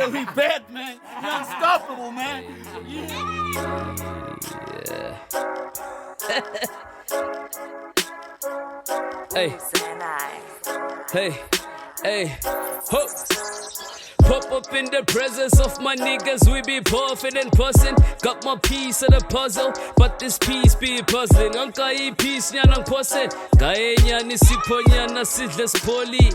Yo, we bad, man. You're unstoppable, man. Hey, hey, hey, ho. Pop up in the presence of my niggas, we be perfect and puzzling. Got my piece of the puzzle, but this piece be puzzling. Anka I piece nyanang puzzle. Gaye nyani sipo nyana sidless poli.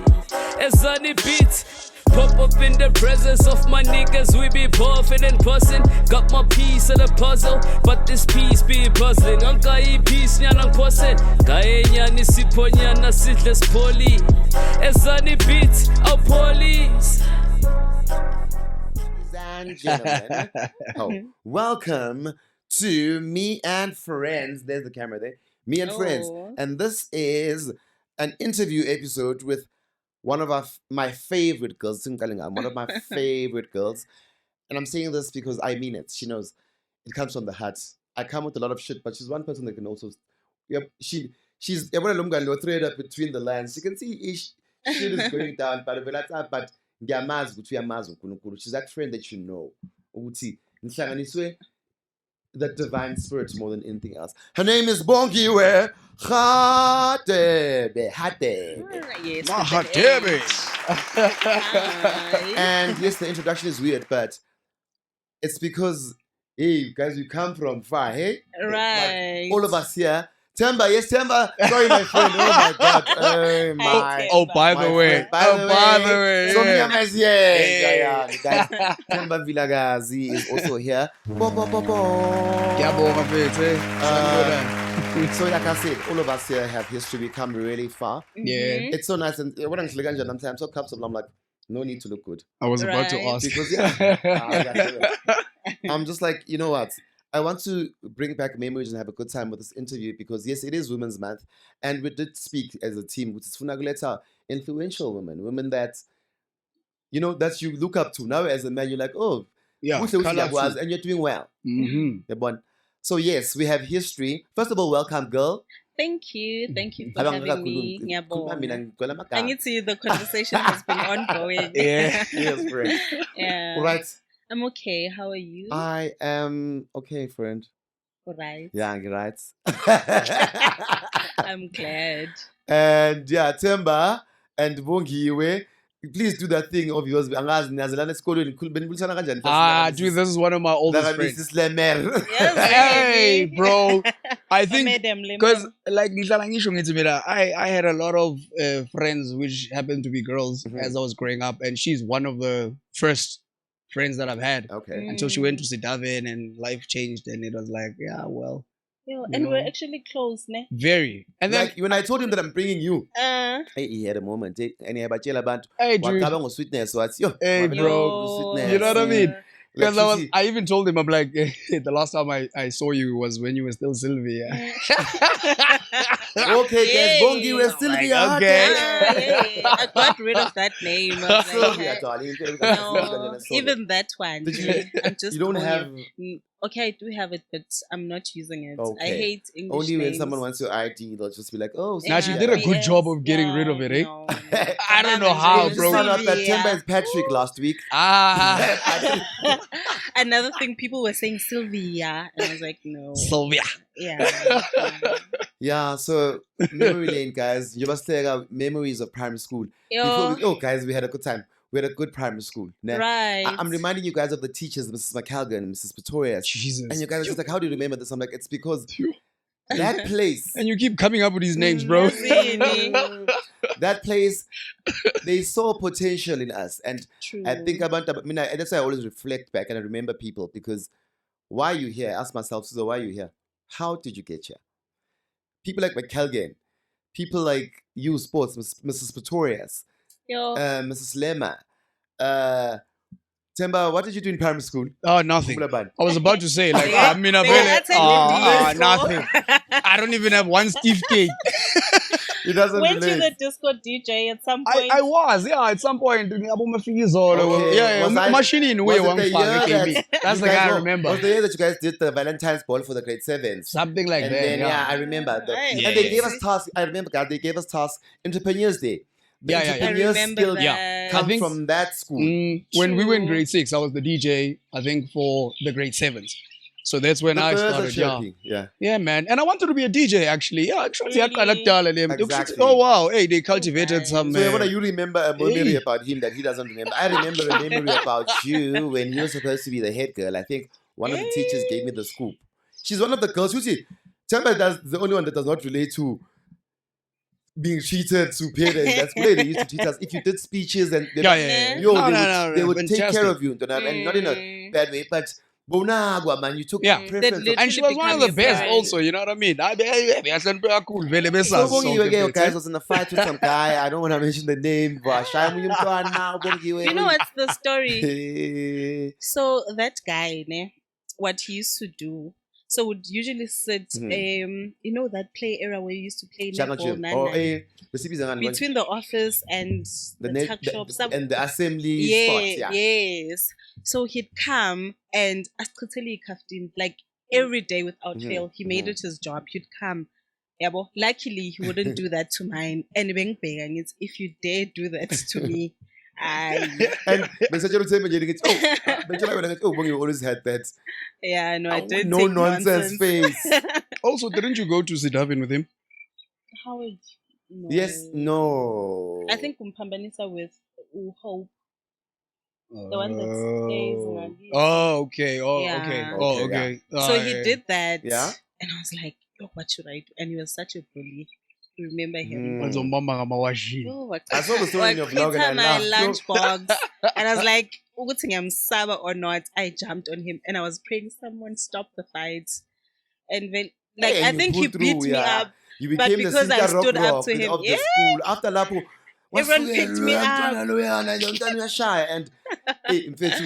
Ezani beats. Pop up in the presence of my niggas, we be perfect and puzzling. Got my piece of the puzzle, but this piece be puzzling. Anka I piece nyanang puzzle. Gaye nyani sipo nyana sidless poli. Ezani beats, our police. And gentlemen, welcome to Me and Friends. There's the camera there. Me and Friends. And this is an interview episode with one of my favorite girls. One of my favorite girls. And I'm saying this because I mean it. She knows it comes from the heart. I come with a lot of shit, but she's one person that can also... she's thread up between the lines. She can see shit is going down, but she's that friend that you know. The divine spirit more than anything else. Her name is Bongiwe Hadebe. Yes, Hadebe. And yes, the introduction is weird, but it's because, hey, guys, you come from far, hey? Right. Like, all of us here. Themba, yes, Themba. Sorry, my friend. Oh my God. Oh my. Oh, by the way. By the way. So Yeah. Miyama is here. Yeah. Guys, Themba Vilakazi is also here. So like I said, all of us here have history. We come really far. Yeah. It's so nice. And when I'm so comfortable, I'm like, no need to look good. I was about to Right. ask. Because I'm just like, you know what? I want to bring back memories and have a good time with this interview because yes, it is Women's Month, and we did speak as a team, which is Funaguleta, influential women that that you look up to. Now as a man, you're like, oh, Yeah. and you're doing well. Mm-hmm. So yes, we have history. First of all, welcome, girl. Thank you for having me. Ngiyabonga. I need to see the conversation has been ongoing. Yeah. Yes, friend. Yeah. All right. I'm okay. How are you? I am okay, friend. All right. Yeah, you're right. I'm glad. And yeah, Themba and Bongiwe, please do that thing of yours. Dude, this is one of my oldest friends. Yes, Hey, bro. I think Madam Lemon. because like I had a lot of friends which happened to be girls as I was growing up, and she's one of the first friends that I've had Okay. until she went to Zimbabwe and life changed, and it was like, yeah, well, And we're actually close, ne? very. And then Like when I told him that I'm bringing you, Uh, hey, he had a moment. And he had hey, dude, sweetness. So it's yo. Hey, bro. You know what I mean? Because Like, I even told him, I'm like, the last time I saw you was when you were still Sylvia. Okay, guys, Bongiwe Sylvia. okay. I got rid of that name. I was like, Sylvia, darling. no, even that one. Did you- I'm just You don't going- have Okay, I do have it, but I'm not using it. I Okay. hate English only when names. someone wants your ID, they'll just be like, oh, Now, she Yeah, did a but good yes, job of getting rid of it, eh? no. I don't know how, I bro. just found out that Sylvia. Themba is Patrick last week. Another thing, people were saying Sylvia, and I was like, no. Sylvia. Yeah. Yeah, so memory lane, guys. You must take out memories of primary school. Yo, Guys, we had a good time. We had a good primary school. Nah. right. I'm reminding you guys of the teachers, Mrs. McCalgan and Mrs. Pretorius. Jesus. And you guys are just like, how do you remember this? I'm like, it's because that place, And you keep coming up with these names, bro. that place, they saw potential in us. And True. I think about, that's why I always reflect back and I remember people because why are you here? I ask myself, so why are you here? How did you get here? People like McCalgan, people like you, Sports, Mrs. Pretorius, Yo, Mrs. Lema, Themba, what did you do in primary school? Oh, nothing. Bulaban. I was about to say, like, Yeah. I mean, Yeah, that's a nothing. I don't even have one Steve cake. He doesn't went to relate. the disco DJ at some point. I was, yeah, at some point. Okay. Yeah, Was I- machine in way was it one the father year came in. that That's you the guys guy I know- remember. Was the year that you guys did the Valentine's ball for the grade 7s? Something like And that. then, yeah. I remember. Right. Yeah, And they yeah. gave us tasks. I remember, God, they gave us tasks. Entrepreneurs Day. The I entrepreneur remember skill that. comes from that school. When we were in True. grade 6, I was the DJ, I think, for the grade 7s. So that's when The I birds are started. Yeah. chirping. Yeah. Yeah, man. And I wanted to be a DJ, actually. Yeah, Really? Exactly. Oh, wow. Hey, they cultivated nice. some... So you remember a memory Hey. about him that he doesn't remember. I remember a memory about you when you were supposed to be the head girl. I think one of the teachers gave me the scoop. She's one of the girls. You see, Themba is the only one that does not relate to being treated superior in that school. They used to teach us if you did speeches and they, they would take care of you, and not in a bad way, but bonagwa, man, you took preference. And she was one of the best also, you know what I mean? So Bongiwe guys was in a fight with some guy. I don't want to mention the name, but You know what's the story? So that guy, ne, what he used to do, so would usually sit, you know that play area where you used to play netball, between the office and the tuck shop and the assembly spots. Yes. So he'd come and like every day without fail. He made it his job. He'd come. Yeah, but luckily he wouldn't do that to mine. And if you dare do that to me, and you always had that. Yeah, no, I did. No nonsense face. Also, didn't you go to Sidhavin with him? Howard? No. Yes, no. I think Umpambanisa with Hope. The one that stays in our league. Oh, okay. Oh, Yeah. okay. Oh, okay. So he did that. Yeah. And I was like, oh, what should I do? And he was such a bully. Remember him? Oh, I saw the story in your vlog and I my laughed. lunchbox. And I was like, I'm Saba or not. I jumped on him and I was praying someone stop the fight. And then, like, I think he beat me up. You became but because I stood up to him, of the school. After Lapo, everyone picked me up. And in fact,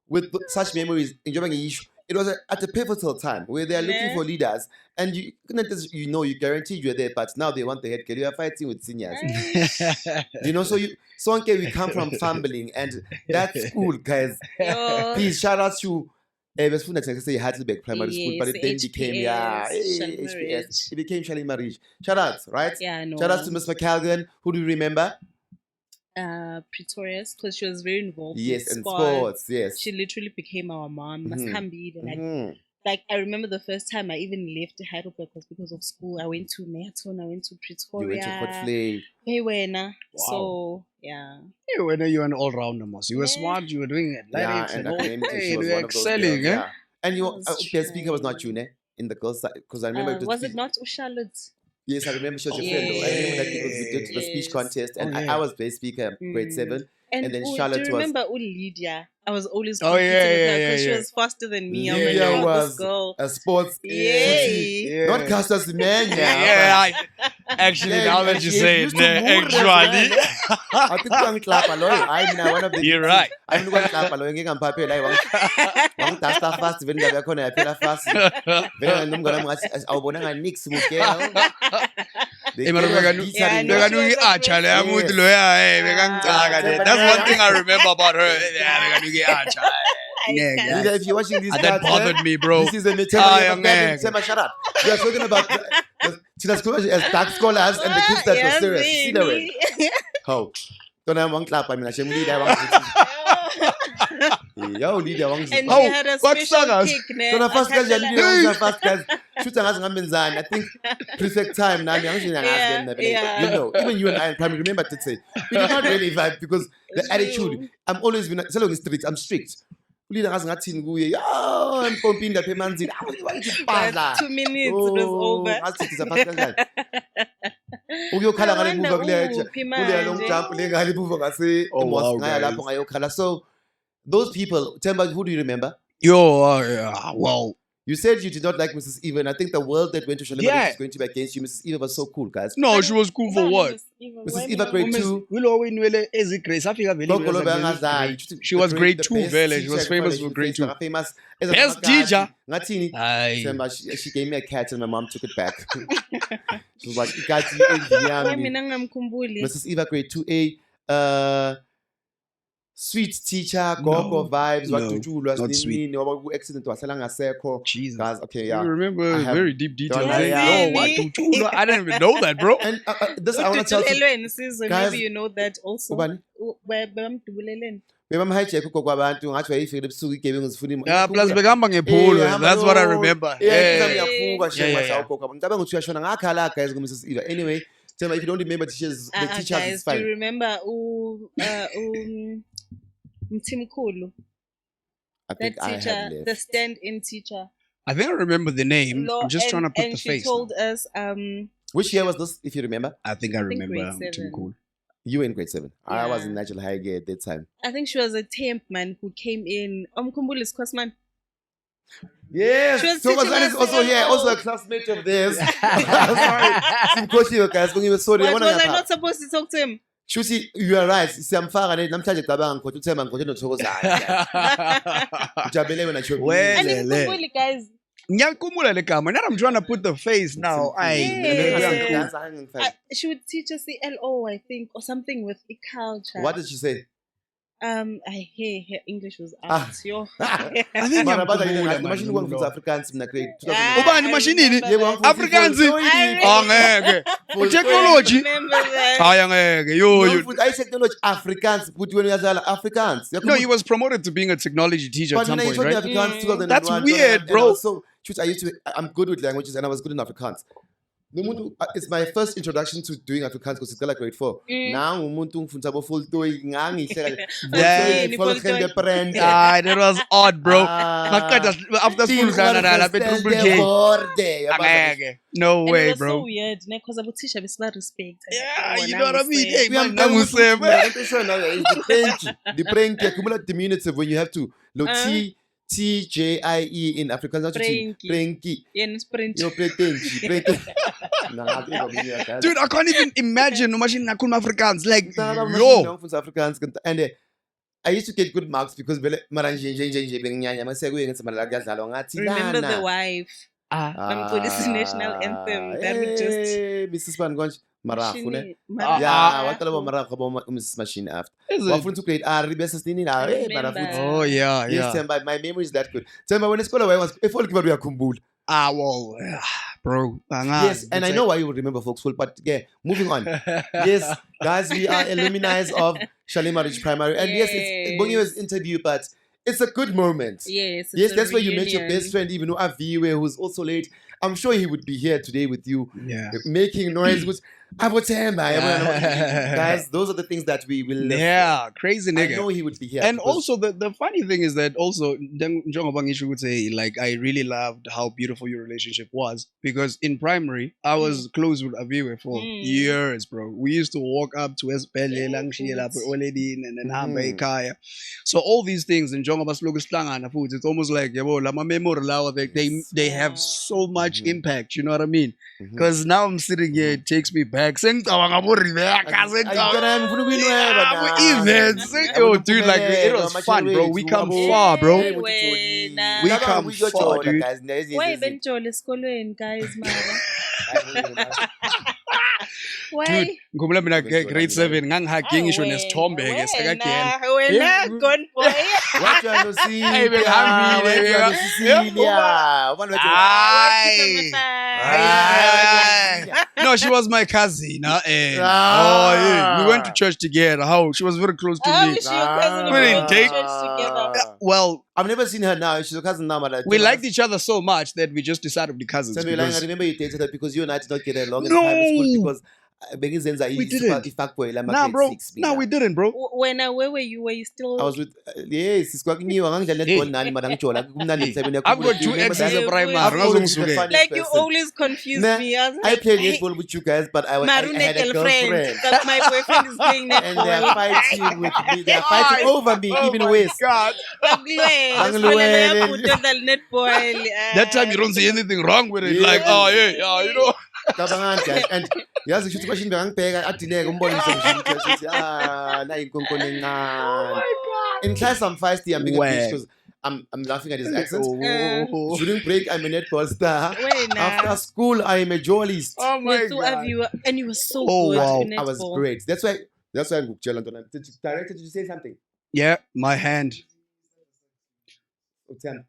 with such memories, it was at a pivotal time where they are looking for leaders, and you guaranteed you're there, but now they want the head girl. You are fighting with seniors, so we come from fumbling, and that school, guys. Please shout out to Heidelberg Primary School, but it then became HPS. It became Shalimarish. Shout out, right? Yeah, no. Shout out to Miss McCalgan. Who do you remember? Pretorius, because she was very involved. Yes, in sports. Yes, she literally became our mom. Like I remember the first time I even left Heidelberg was because of school. I went to Merton, I went to Pretoria. You went to Potflay. Wow. So yeah. Hey, when you're an all-rounder, you were smart. You were doing athletics and all. Hey, you were excelling, eh? And your speaker was not you, ne? In the girls' side, because I remember. Was it not Charlotte? Yes, I remember she was your friend. Though. I remember that because we did the speech contest, and I was best speaker, grade 7, and then Charlotte was. Do you remember Lydia? I was always competing with her because she was faster than me. Lydia was a sports, not cast as the man. Actually, now that you say it, actually, I think I'm clap along. I'm one of the. You're right. I'm the one clap along. I'm paper like one tasta fast. When they're going to appear fast, then I'm going to. I'll go and mix mukel. That's one thing I remember about her. If you're watching this, that bothered me, bro. This is a Themba, shut up. We are talking about as dark scholars and the kids that were serious. How? Don't have one clap. I mean, I should lead Yo, leader one. And she had a special kick. I think prefect time now. You know, even you and I in primary remember to say we did not really vibe because the attitude. I'm always been so long strict. I'm strict. Leader has not seen who I'm pumping the payments in. 2 minutes it was over. So those people, Themba, who do you remember? Well, you said you did not like Mrs. Eva, and I think the world that went to Shalimarish is going to be against you. Mrs. Eva was so cool, guys. No, she was cool for what? Mrs. Eva, grade 2. She was grade 2, Vele. She was famous for grade 2. Best teacher. She gave me a cat and my mom took it back. She was like, Mrs. Eva, grade 2A. sweet teacher, gogo vibes, No, not sweet. accident wasala Maseko. Jesus. Guys, okay, yeah. You remember very deep details. Don't lie, No, what? Tutulo? I didn't even know that, bro. And this I want to tell you. Sizwe, Guys, maybe you know that also. Ubani? Bamdubuleleni. Bebamhijack ukoko abantu ngathi wayifike ebusuku igebengu zifuna Yeah, plus begamba ngephulo. That's what I remember. Yeah, Yeah. ngicabanga ukuthi uyashona ngakhala guys kuMrs Eva. Anyway, tell me if you don't remember teachers, the teachers Guys, is do fine. you remember Mtimkulu? I That think I teacher, had the left. stand-in teacher. I think I remember the name. Law, I'm just trying to put and the she face. told us, Which year was this, if you remember? I think I think remember grade Tim 7. Cool. You were in grade 7. I was in Yeah. natural high grade at that time. I think she was a temp man who came in. Omkumbulis Kosman. Yes, She was so teaching Mazan is us also here, CLO. also a classmate of theirs. Sorry, Simkoshi, guys, when you were sorry. What, was I not supposed to talk to him? Shusi, you are right. Siyamfaka namhlanje cabanga ngikho uthemba ngikho nothokozana. Ujabele wena chobi. Well, And Mkumbuli, guys. Ngiyakumula le gama. Now I'm trying to put the face now. Yes. She would teach us CLO, I think, or something with culture. What did she say? I hear her English was out. Yo. I think Mara bada ngiyamkhumbula, yini mashini man. kwangifundza Afrikaans mina grade 2000. Ah, Ubani I mashinini? remember Yebo, that. ngangifundza Afrikaans? i-technology. Oh, ngeke. Full Technology? I remember that. Hayi ngeke. Yo. Ngangifundza i-technology Afrikaans futhi wena uyazala Afrikaans. No, he was promoted to being a technology teacher at But some when I point, showed me right? Afrikaans 2001, That's weird, bro. So, I used to. I'm good with languages, and I was good in Afrikaans. Nomuntu, it's my first introduction to doing Afrikaans because it's like grade 4. Now, umuntu ngifundza bo full toy ngangihleka. Yeah. Ah, that was odd, bro. Maqeda after school dlala petrol cake. Angeke. No And way, it was bro. so weird, because our teacher was not respect. Yeah, you know what I mean? Hey, man, namuseme. The prank, accumulate diminutive when you have to. TJIE in Afrikaans. Pranky. Yeah, it's print. Yo, pranky. Dude, I can't even imagine imagine nakhuluma Afrikaans like Yo. Afrikaans and I used to get good marks because mara nje benginyanya mase kuyenza mara kuyadlalwa ngathi Remember the wife. Mampoli's national anthem. That would just. Mrs. Bangonj Marafu ne. Marafu. Yeah, watala ba Marafu ba Mrs. Machine after. Wafuna to grade R bese sini na Marafu. Oh yeah, Yes, yeah. Themba, my memory is that good. Themba, when school I was efolk ba uyakhumbula. Well, bro. Yes, and I know why you would remember Folksville, but yeah, moving on. Yes, guys, we are alumni of Shalima Ridge Primary. And yes, it's Bongiwe's interview, but it's a good moment. Yes. Yes, that's where you met your best friend, even Aviwe, who's also late. I'm sure he would be here today with you, making noise. With guys, those are the things that we will. Yeah, crazy nigga. I know he would be here. And also, the funny thing is that also, would say, like, I really loved how beautiful your relationship was because in primary, I was close with Aviwe for years, bro. We used to walk up to Espele, and then Hamba Kaya. So all these things in it's almost like they have so much impact. You know what I mean? Because now I'm sitting here, it takes me back. Dude, like it was fun, bro. We come far, bro. We come far, dude. Why eventually schooling, guys, mara? Why? Dude, ngikhumbula mina grade 7 ngangihaging ngisho nesithombe ke sekagena. Wena gone boy. No, she was my cousin. We went to church together. How she was very close to me. We didn't date together. Well, I've never seen her now. She's a cousin now, but we liked each other so much that we just decided to be cousins. I remember you dated her because you and I did not get along in No. primary school because We didn't. Nah, bro. No, we didn't, bro. Where were you? Were you still? I was with yes, it's quite new. I've got 2 exes in primary. Like you always confuse me. I played netball with you guys, but I had a girlfriend. That my boyfriend is playing netball. And they're fighting with me. They're fighting over me, even worse. God. That time you don't see anything wrong with it. Yeah. Like, oh yeah, you know. And yazi ukuthi bashini bengangibheka adileke umbonise nje na inkonkone encane. In class I'm feisty, I'm being a bitch because I'm laughing at his accent. During break I'm a netball star. After school I'm a journalist. Oh my God. And you were so Oh, good. wow. in I was netball. great. That's why I'm Director, did you say something? Yeah, my hand. Uthemba.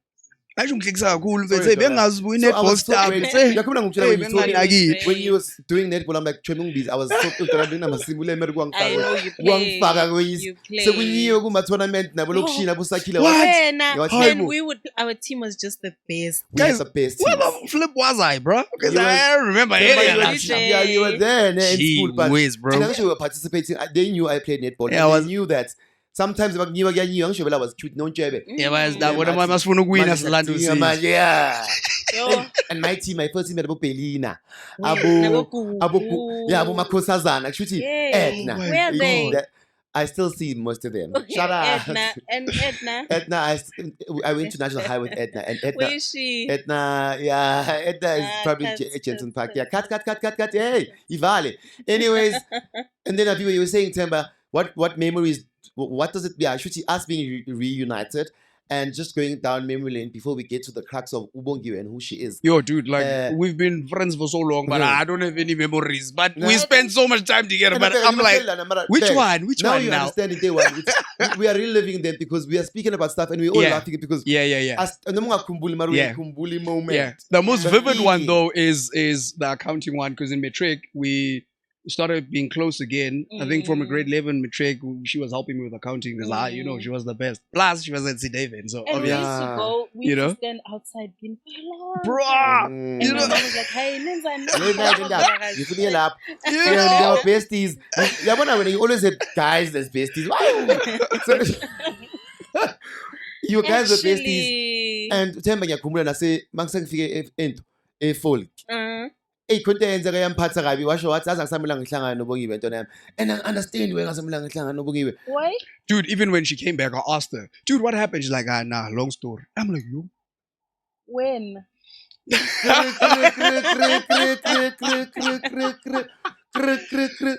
Asho ngihlekisa kakhulu Sorry, mfethu. brother. Bengazi bu So I netball was so star great. mfethu. Yakubona ngokutshela Hey, when you told me benganaki. when you was doing netball, I'm like busy. I was so doing amasibule emere I know you play. kwangifaka kweyisi. You play. Sekunyiwe kuma tournament nabo lokushina busakhile. Wena, What? and our team was just the best. We had the best Where teams. the flip was I, bro? Because You I remember Remember any you of were- that shit. shit. yeah, you were there in Gee school, but whiz, bro. and actually we were participating. They knew I played netball. Yeah, and I they was- knew that sometimes I was cute. No jebe. Yeah, but Mm. that what am I must want to win as Lando says. Yeah. Yo, And my team, my first team, Abo Pelina, Nabo Abo, Kuku. yeah, Abo Makosazana, actually, Yay. Edna. Where are they? I still see most of them. Shout out. Edna and Edna. Edna, I went to National High with Edna, and Where Edna, is she? Edna, yeah, Edna is probably Jensen Park. Yeah, cut, hey, Ivale. Anyways, and then you were saying, Themba, what memories, what does it be? I should see us being reunited and just going down memory lane before we get to the crux of Bongiwe and who she is. Yo, dude, like we've been friends for so long, but Yeah. I don't have any memories. But No. we spend so much time together. But I'm like, which one? Which now one you now? understand it. Day one, we are reliving them because we are speaking about stuff and we're all Yeah. laughing because Yeah. Yeah. kumbuli moment. Yeah. The most But vivid one really- though is the accounting one because in matric we started being close again. I think from a grade 11 matric, she was helping me with accounting because you know she was the best. Plus she was at C. David, so And we obviously, used to go, we You used know? to stand outside being bro. And You my know- mom was like, hey, Nenza, You feel me up. Yeah. Yeah, they were besties. Yeah, when you always said guys, there's besties. So, you guys were besties. Actually, And Themba ngiyakhumbula nase mangisengifike into efolk. Hey, khonto yenzeka yamphatha kabi washo wathi azakusamela ngihlangana noBongiwe into yami. And I understand why ngasamela ngihlangana noBongiwe. why? Dude, even when she came back, I asked her, dude, what happened? She's like, nah, long story. I'm like, yo. When?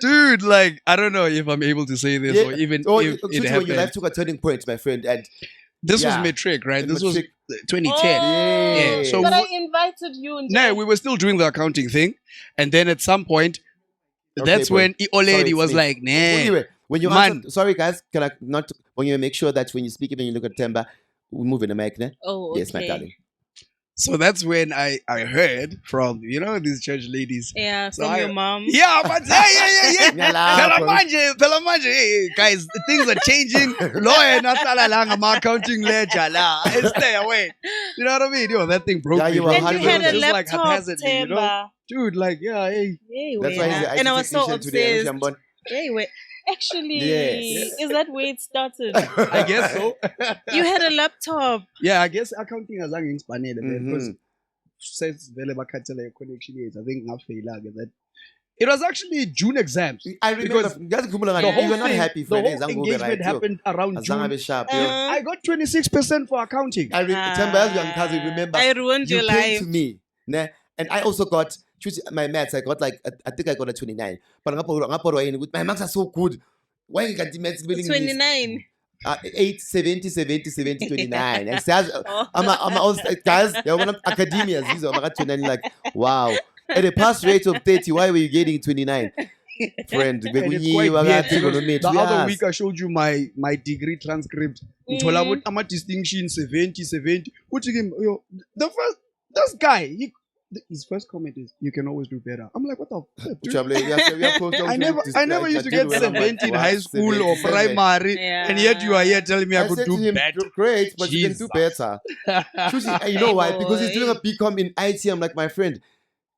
Dude, like, I don't know if I'm able to say this or even Oh, if it when your happened. life took a turning point, my friend, and This was Yeah. matric, right? This was Matric. 2010. yeah. So But I we- invited you. And No, we were still doing the accounting thing. And then at some point, Okay, that's boy. when old Sorry, lady it's was me. like, nah. Anyway, when you Man. answer, sorry guys, can I not? When you make sure that when you speak, when you look at Themba, we move in the mic, ne? Oh, okay. Yes, my darling. So that's when I heard from, these church ladies. Yeah, So from I- your mom. Yeah, but yeah. Ngiyalapho. Phela manje, hey, guys, things are changing. Lawyer nahlala la ngama accounting ledger la. Stay away. You know what I mean? Yo, that thing broke Yeah, me. you were bro. And you 100%. had a Just like laptop, haphazardly, you know? Themba. Dude, like, yeah, hey. Yeah, That's why he's the IT and I was so technician today. obsessed. Shambon. Yeah, wait. Actually, Yes. is that where it started? I guess so. You had a laptop. Yeah, I guess accounting azange ngispanele Mhm. because says vele bakhathela connection yethu. I think ngafeyila that. It was actually June exams. I remember. Because Ngiyazikhumbula the ngani, whole you were not thing- happy the for whole it. Zange ube engagement right, yo. happened around Azange June. abe sharp, yo. I got 26% for accounting. Themba yazi uyangikhaza, remember? I ruined You your came life. to me, ne? And I also got my maths. I got like I think I got a 29. But ngapodwa yini ukuthi my marks are so good. Why you got the maths building 29. 8, 70, 70, 70, 29. And says, Oh. I'm all guys, academia, these are 29, like, wow. At a pass rate of 30, why were you getting 29? Friend, And it's quite weird because the yes. other week I showed you my degree transcript. Ngithola ukuthi ama distinction 70. Uthi kimi, yo, this guy, his first comment is, "You can always do better." I'm like, what the fuck, dude? I never used to get 70 in high school or primary, Yeah. and yet you are here telling me I could said to do him, better. Great, but you can do Jesus. better. You know why? Because he's doing a BCom in IT. I'm like, my friend,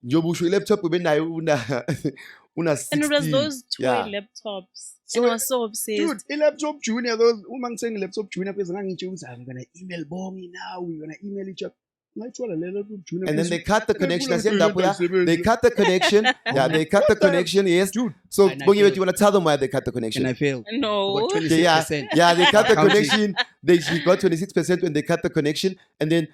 Njobushu laptop una And it was those toy Yeah. laptops. So- and I was so obsessed. Dude, laptop junior, those woman saying laptop junior, I'm gonna email Bongi now, we're gonna email each other. And then they cut the connection. I said, they cut the connection. Yeah, they cut the connection. Yes. Dude, So, and I Bongi, failed. you want to tell them why they cut the connection? and I failed. No. About Okay, yeah, 26%. yeah, they cut the Accounting. connection. She got 26% when they cut the connection. And then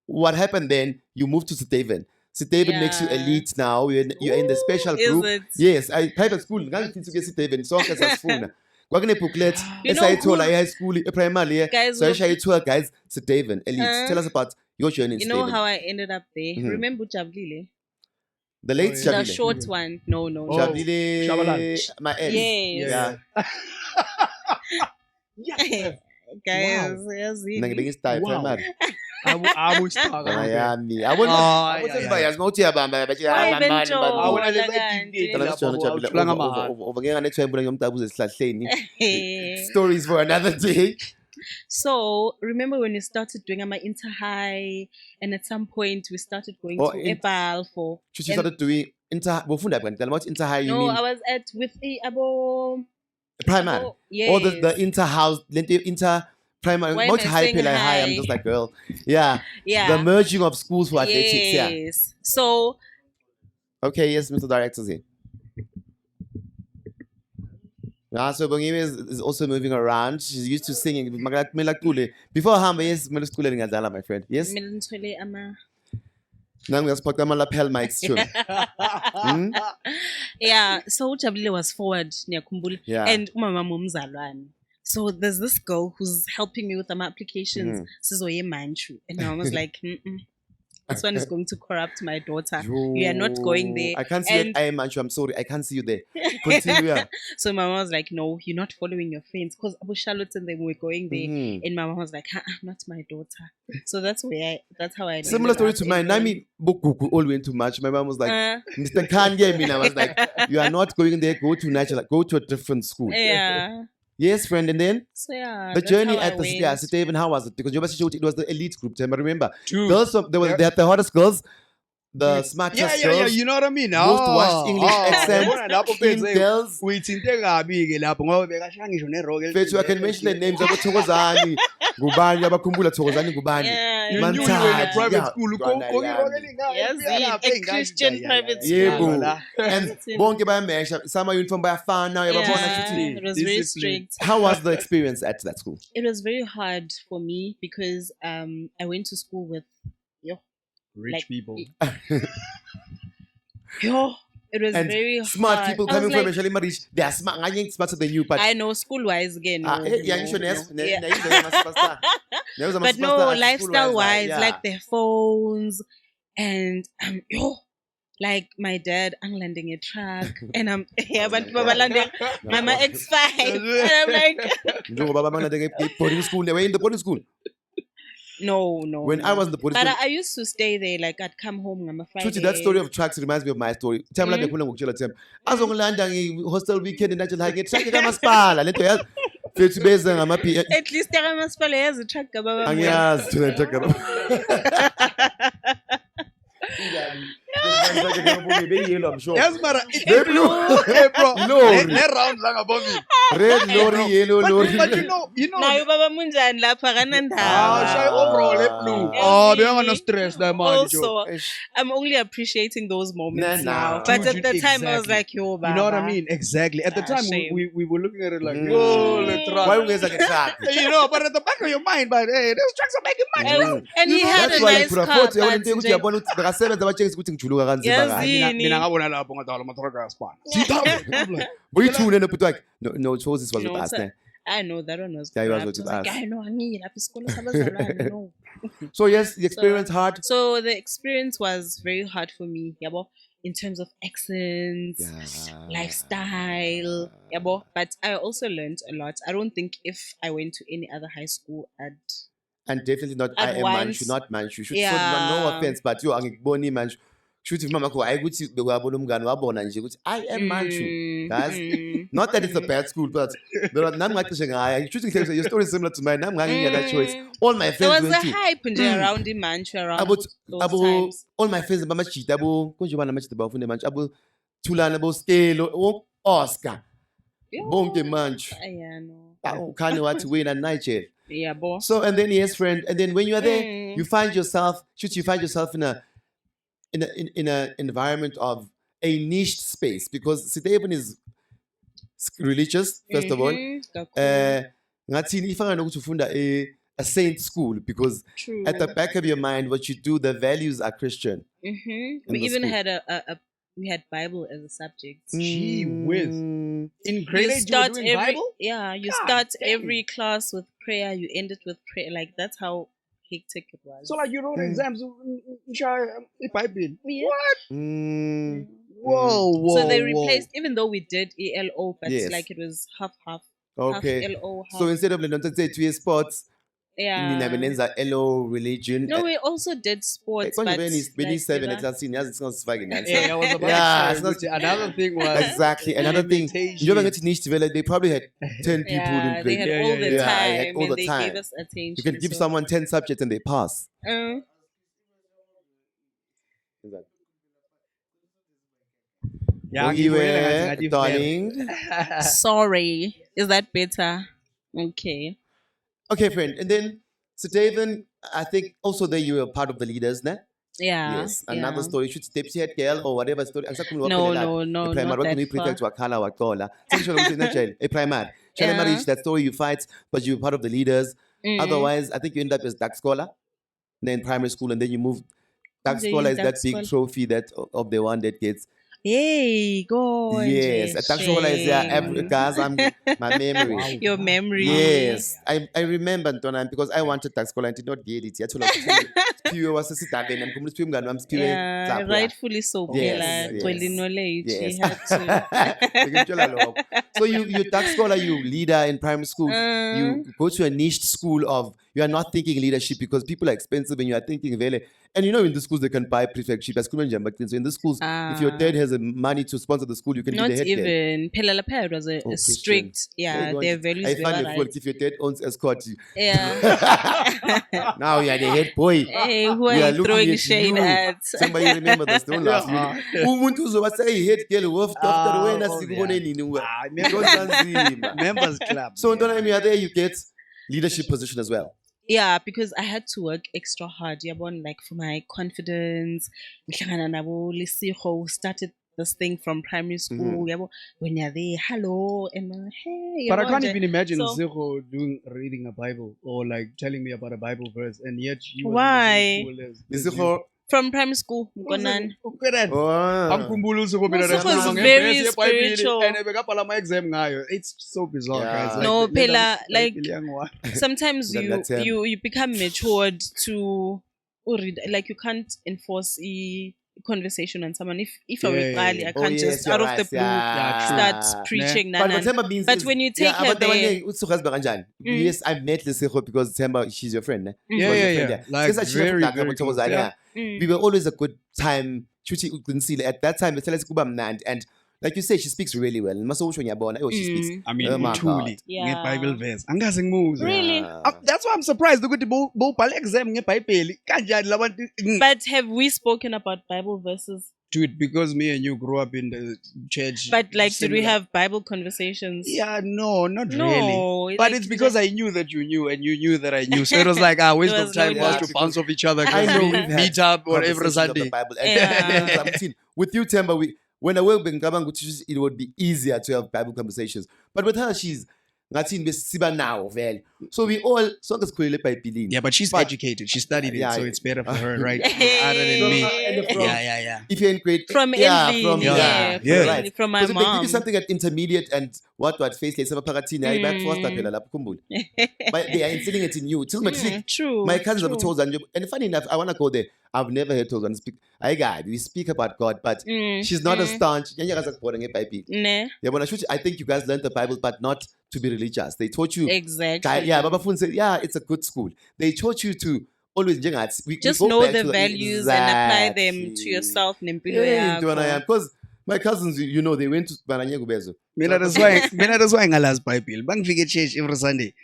what happened then? You moved to St. David. St. David makes you Yeah. elite now. You're in the special Is group. it? Yes, I private school. Ngangifisa ukuya St. David. Sonke sasifuna. Kwakune booklet. You know Esayithola who- high school, primary. Guys, So who- esayithola guys St. David elite. Huh? Tell us about your journey in You St. know David. how I ended up there? Mhm. Remember Javlile? The late Oh, yeah. The Shabile. short one. No. Oh. Shabile, Shabalala. my ex. Yes. Yeah. Yeah. Guys, Mina ngibeke style primary. I will start. Ayami. Abona yeah. bayazi mawuthi yabamba bathi Why abamba bento? bamba. Wala Over ngethembu ngiyomdabuza esihlahleni. Stories for another day. So remember when we started doing our inter-high, and at some point we started going to Epal for. You started doing bofunda kanti what inter-high you mean? No, I was at with abo primary. Yes. Or the inter-house, inter-primary. Why am Much I high saying pay like high. high? I'm just like, girl. Yeah. Yeah. The merging of schools for athletics. Yeah. Yes. So. Okay, yes, Mr. Director's here. So Bongiwe is also moving around. She's used to singing. Before Hamba, yes, my friend. Yes? Now we have my lapel mics too. Yeah, so Ujabule was forward near Kumbula. Yeah. And Mama Mumzalwan. So there's this girl who's helping me with my applications. Sizwe Manchu. And I was like, this one is going to corrupt my daughter. You are not going there. I can't see it. I am Manchu. I'm sorry. I can't see you there. Continue. So Mama was like, no, you're not following your friends. Because Abu Charlotte and they were going there. And Mama was like, not my daughter. So that's how I similar story to mine. Nami Bokuku all went too much. My mom was like, Mr. Kanye. I was like, you are not going there. Go to natural. Go to a different school. Yeah. Yes, friend. And then so yeah, the journey at the Stephen, how was it? Because it was the elite group. Themba, remember? True. Girls, they had the hottest girls, the smartest girls. Yeah. You know what I mean? Most watched English accent, girls. I can mention the names of Thokozani, Gubani, Abakhumbula Thokozani, Gubani. You knew you were in a private school. Yes, a Christian private school. Yeah, and Bonke by Mesh, some uniform by a fan now. It was very strict. How was the experience at that school? It was very hard for me because I went to school with rich people. It was and very hard. Smart people coming from especially rich. They are smart. I think smarter than you, but I know school-wise again. But no, lifestyle-wise, like their phones and like my dad, I'm landing a truck and I'm but Baba landing Mama X5 and I'm like boarding school. They were in the boarding school. No. When I was in the boarding school, I used to stay there. Like I'd come home on a Friday. That story of trucks reminds me of my story. As hostel weekend and I get truck at least there must be a truck. Yes, Mara. Red lorry, yellow lorry. But you know. Now you Baba Munja and La Parananda. No stress that man. Also, I'm only appreciating those moments now. But at the time, I was like, yo, Baba. You know what I mean? Exactly. At the time, we were looking at it like, let's run. Why we like a truck? You know, but at the back of your mind, but hey, those trucks are making money. And he had a nice car. No, choices was with us. I know that one was. Yeah, he was with us. I know. So yes, the experience hard. So the experience was very hard for me, in terms of accents, lifestyle, but I also learned a lot. I don't think if I went to any other high school, and definitely not I am Manchu, not Manchu. No offense, but you are Boni Manchu. Shoot if Mama I would see the Wabonum I am Manchu. Guys, not that it's a bad school, but there are none like I shooting your story is similar to mine. I'm hanging at that choice. All my friends there was a hype around in Manchu around those times. All my friends Mama Chitabo, Conjuana much about the Manch, Abu Tulanabo scale, Oscar. Bonke Manch. Kind of what to win at night jail. Yeah, boss. So and then yes, friend, and then when you are there, you find yourself in an environment of a niche space because Sitebon is religious first of all. A saint school because at the back of your mind, what you do, the values are Christian. We even had we had Bible as a subject. Gee whiz! In grade 8 you were doing Bible? Yeah, you start every class with prayer. You end it with prayer. Like that's how hectic it was. So like you wrote exams if I been What? Whoa. So they replaced, even though we did ELO, but like it was half. Okay. Half LO, So half. instead of London, say 2 sports, Yeah. LO religion. No, we also did sports, but When he's like, 7 at last scene, it's not fucking Yeah, I was about Yeah, to say, which another thing was exactly. Another thing, limitation. they probably had 10 people yeah, in they grade. had Yeah, all the yeah. time, Yeah, all and the they time. gave us attention. You can give so. someone 10 subjects and they pass. Yeah, Bongiwe, darling. Sorry, is that better? Okay. Okay, friend. And then, so David, I think also there you were part of the leaders, ne? Yeah. Yes. Another yeah. story. Should steps head girl or whatever story. No, not that far. A primary. Yeah. That story you fight, but you were part of the leaders. Mm. Otherwise, I think you end up as dark scholar, then primary school, and then you move. Dark Then scholar is dark that big scholar. trophy that of the one that gets. Hey, go. Yes, a dark scholar is guys. I'm my memory. Wow. Your memory. Yes, I remember Ntwana, because I wanted dark scholar and did not get it. Spiwe was Yeah, rightfully so. Yes, Phela, yes. Tweli knowledge, Yes. you had to. So you dark scholar, you leader in primary school. You go to a niche school of, you are not thinking leadership because people are expensive and you are thinking vele. And you know in the schools they can buy prefectship as Kumenjam, but so in the schools, if your dad has the money to sponsor the school, you can Not be the head girl. even. Pela Lapad was a Christian. strict, yeah, their values I were find right. if your dad owns escort, Yeah. now you are the head boy. Hey, who We are are you looking throwing at shade you. at? Somebody remember this, don't laugh. Umuntu uzoba say head girl wolf after wena sikubone nini uwe. Members club. So don't you are there, you get leadership position as well. Yeah, because I had to work extra hard. Yabon, like for my confidence. Ngihlangana nabo Lesego, started this thing from primary school. Yabo, when you're there, hello, and hey. But I yabo can't nje. even imagine So- Zero doing reading a Bible or like telling me about a Bible verse, and yet you were Why? in the same school as Lesego. From primary school, Mkonan. Look at that. Oh. Amkhumbula uSipho mina Usipho is nasikhuluma very ngebhesi yeBhayibheli, spiritual. and bekabhala ama-exam ngayo. It's so bizarre, Yeah. guys. No, let Phela, them- like- Ibhayibheli yangu- Sometimes That's him. you become matured to like you can't enforce a conversation on someone. If I were Yeah. Kali, I Oh, can't yes, just you're out of right. the blue Yeah. start preaching. But Nanan. Themba means But when you take her there- yes, I met Lesego because Themba, she's your friend. Ne? Yeah, She was your yeah, friend, yeah. Like, Since I should've very, done that, very but I was close. like, Yeah. yeah. We were always a good time. At that time, and like you say, she speaks really well. She speaks. I mean, Oh my truly, God. Yeah. nge-Bible verse. Angazi ngimuzwe. Really? Yeah. That's why I'm surprised ukuthi bowubhala exam ngebhayibheli kanjani labantu. But have we spoken about Bible verses? Dude, because me and you grew up in the church. But like, did we similar- have Bible conversations? Yeah, no, not No, really. But like, it's because I knew that you knew and you knew that I knew. So it was like a waste There of was time no for us need. to bounce off each other. I know We we've had meet up or every conversations of the Sunday. Bible. Yeah. And with you, Themba, when I work with Ngabang, it would be easier to have Bible conversations. But with her, she's ngathini besiba now vele. So we all sonke sikhulele eBhayibhelini. Yeah, but she's educated. She studied it, Yeah, so yeah. it's better for her, right? Hey. Other than me. And from- Yeah. If you're in grade From yeah, Elvin, from yeah, yeah. right. from my Because if they give mom. you something at intermediate and what face like phakathini hayi bayakufosta phela lapho khumbula. But they are instilling it in you till matric. True. My cousins have true. told and funny enough, I want to go there. I've never heard Tozan speak. I got we speak about God, but she's not a staunch. Ne? I think you guys learned the Bible, but not to be religious. They taught you. Exactly. Yeah, Baba Fun said, yeah, it's a good school. They taught you to always Just know the values and apply them to yourself. Nempilo yakho. Because my cousins, you know, they went to Bananyego Bezo. Mina that's why ngalazi Bible. Bangifike church every Sunday.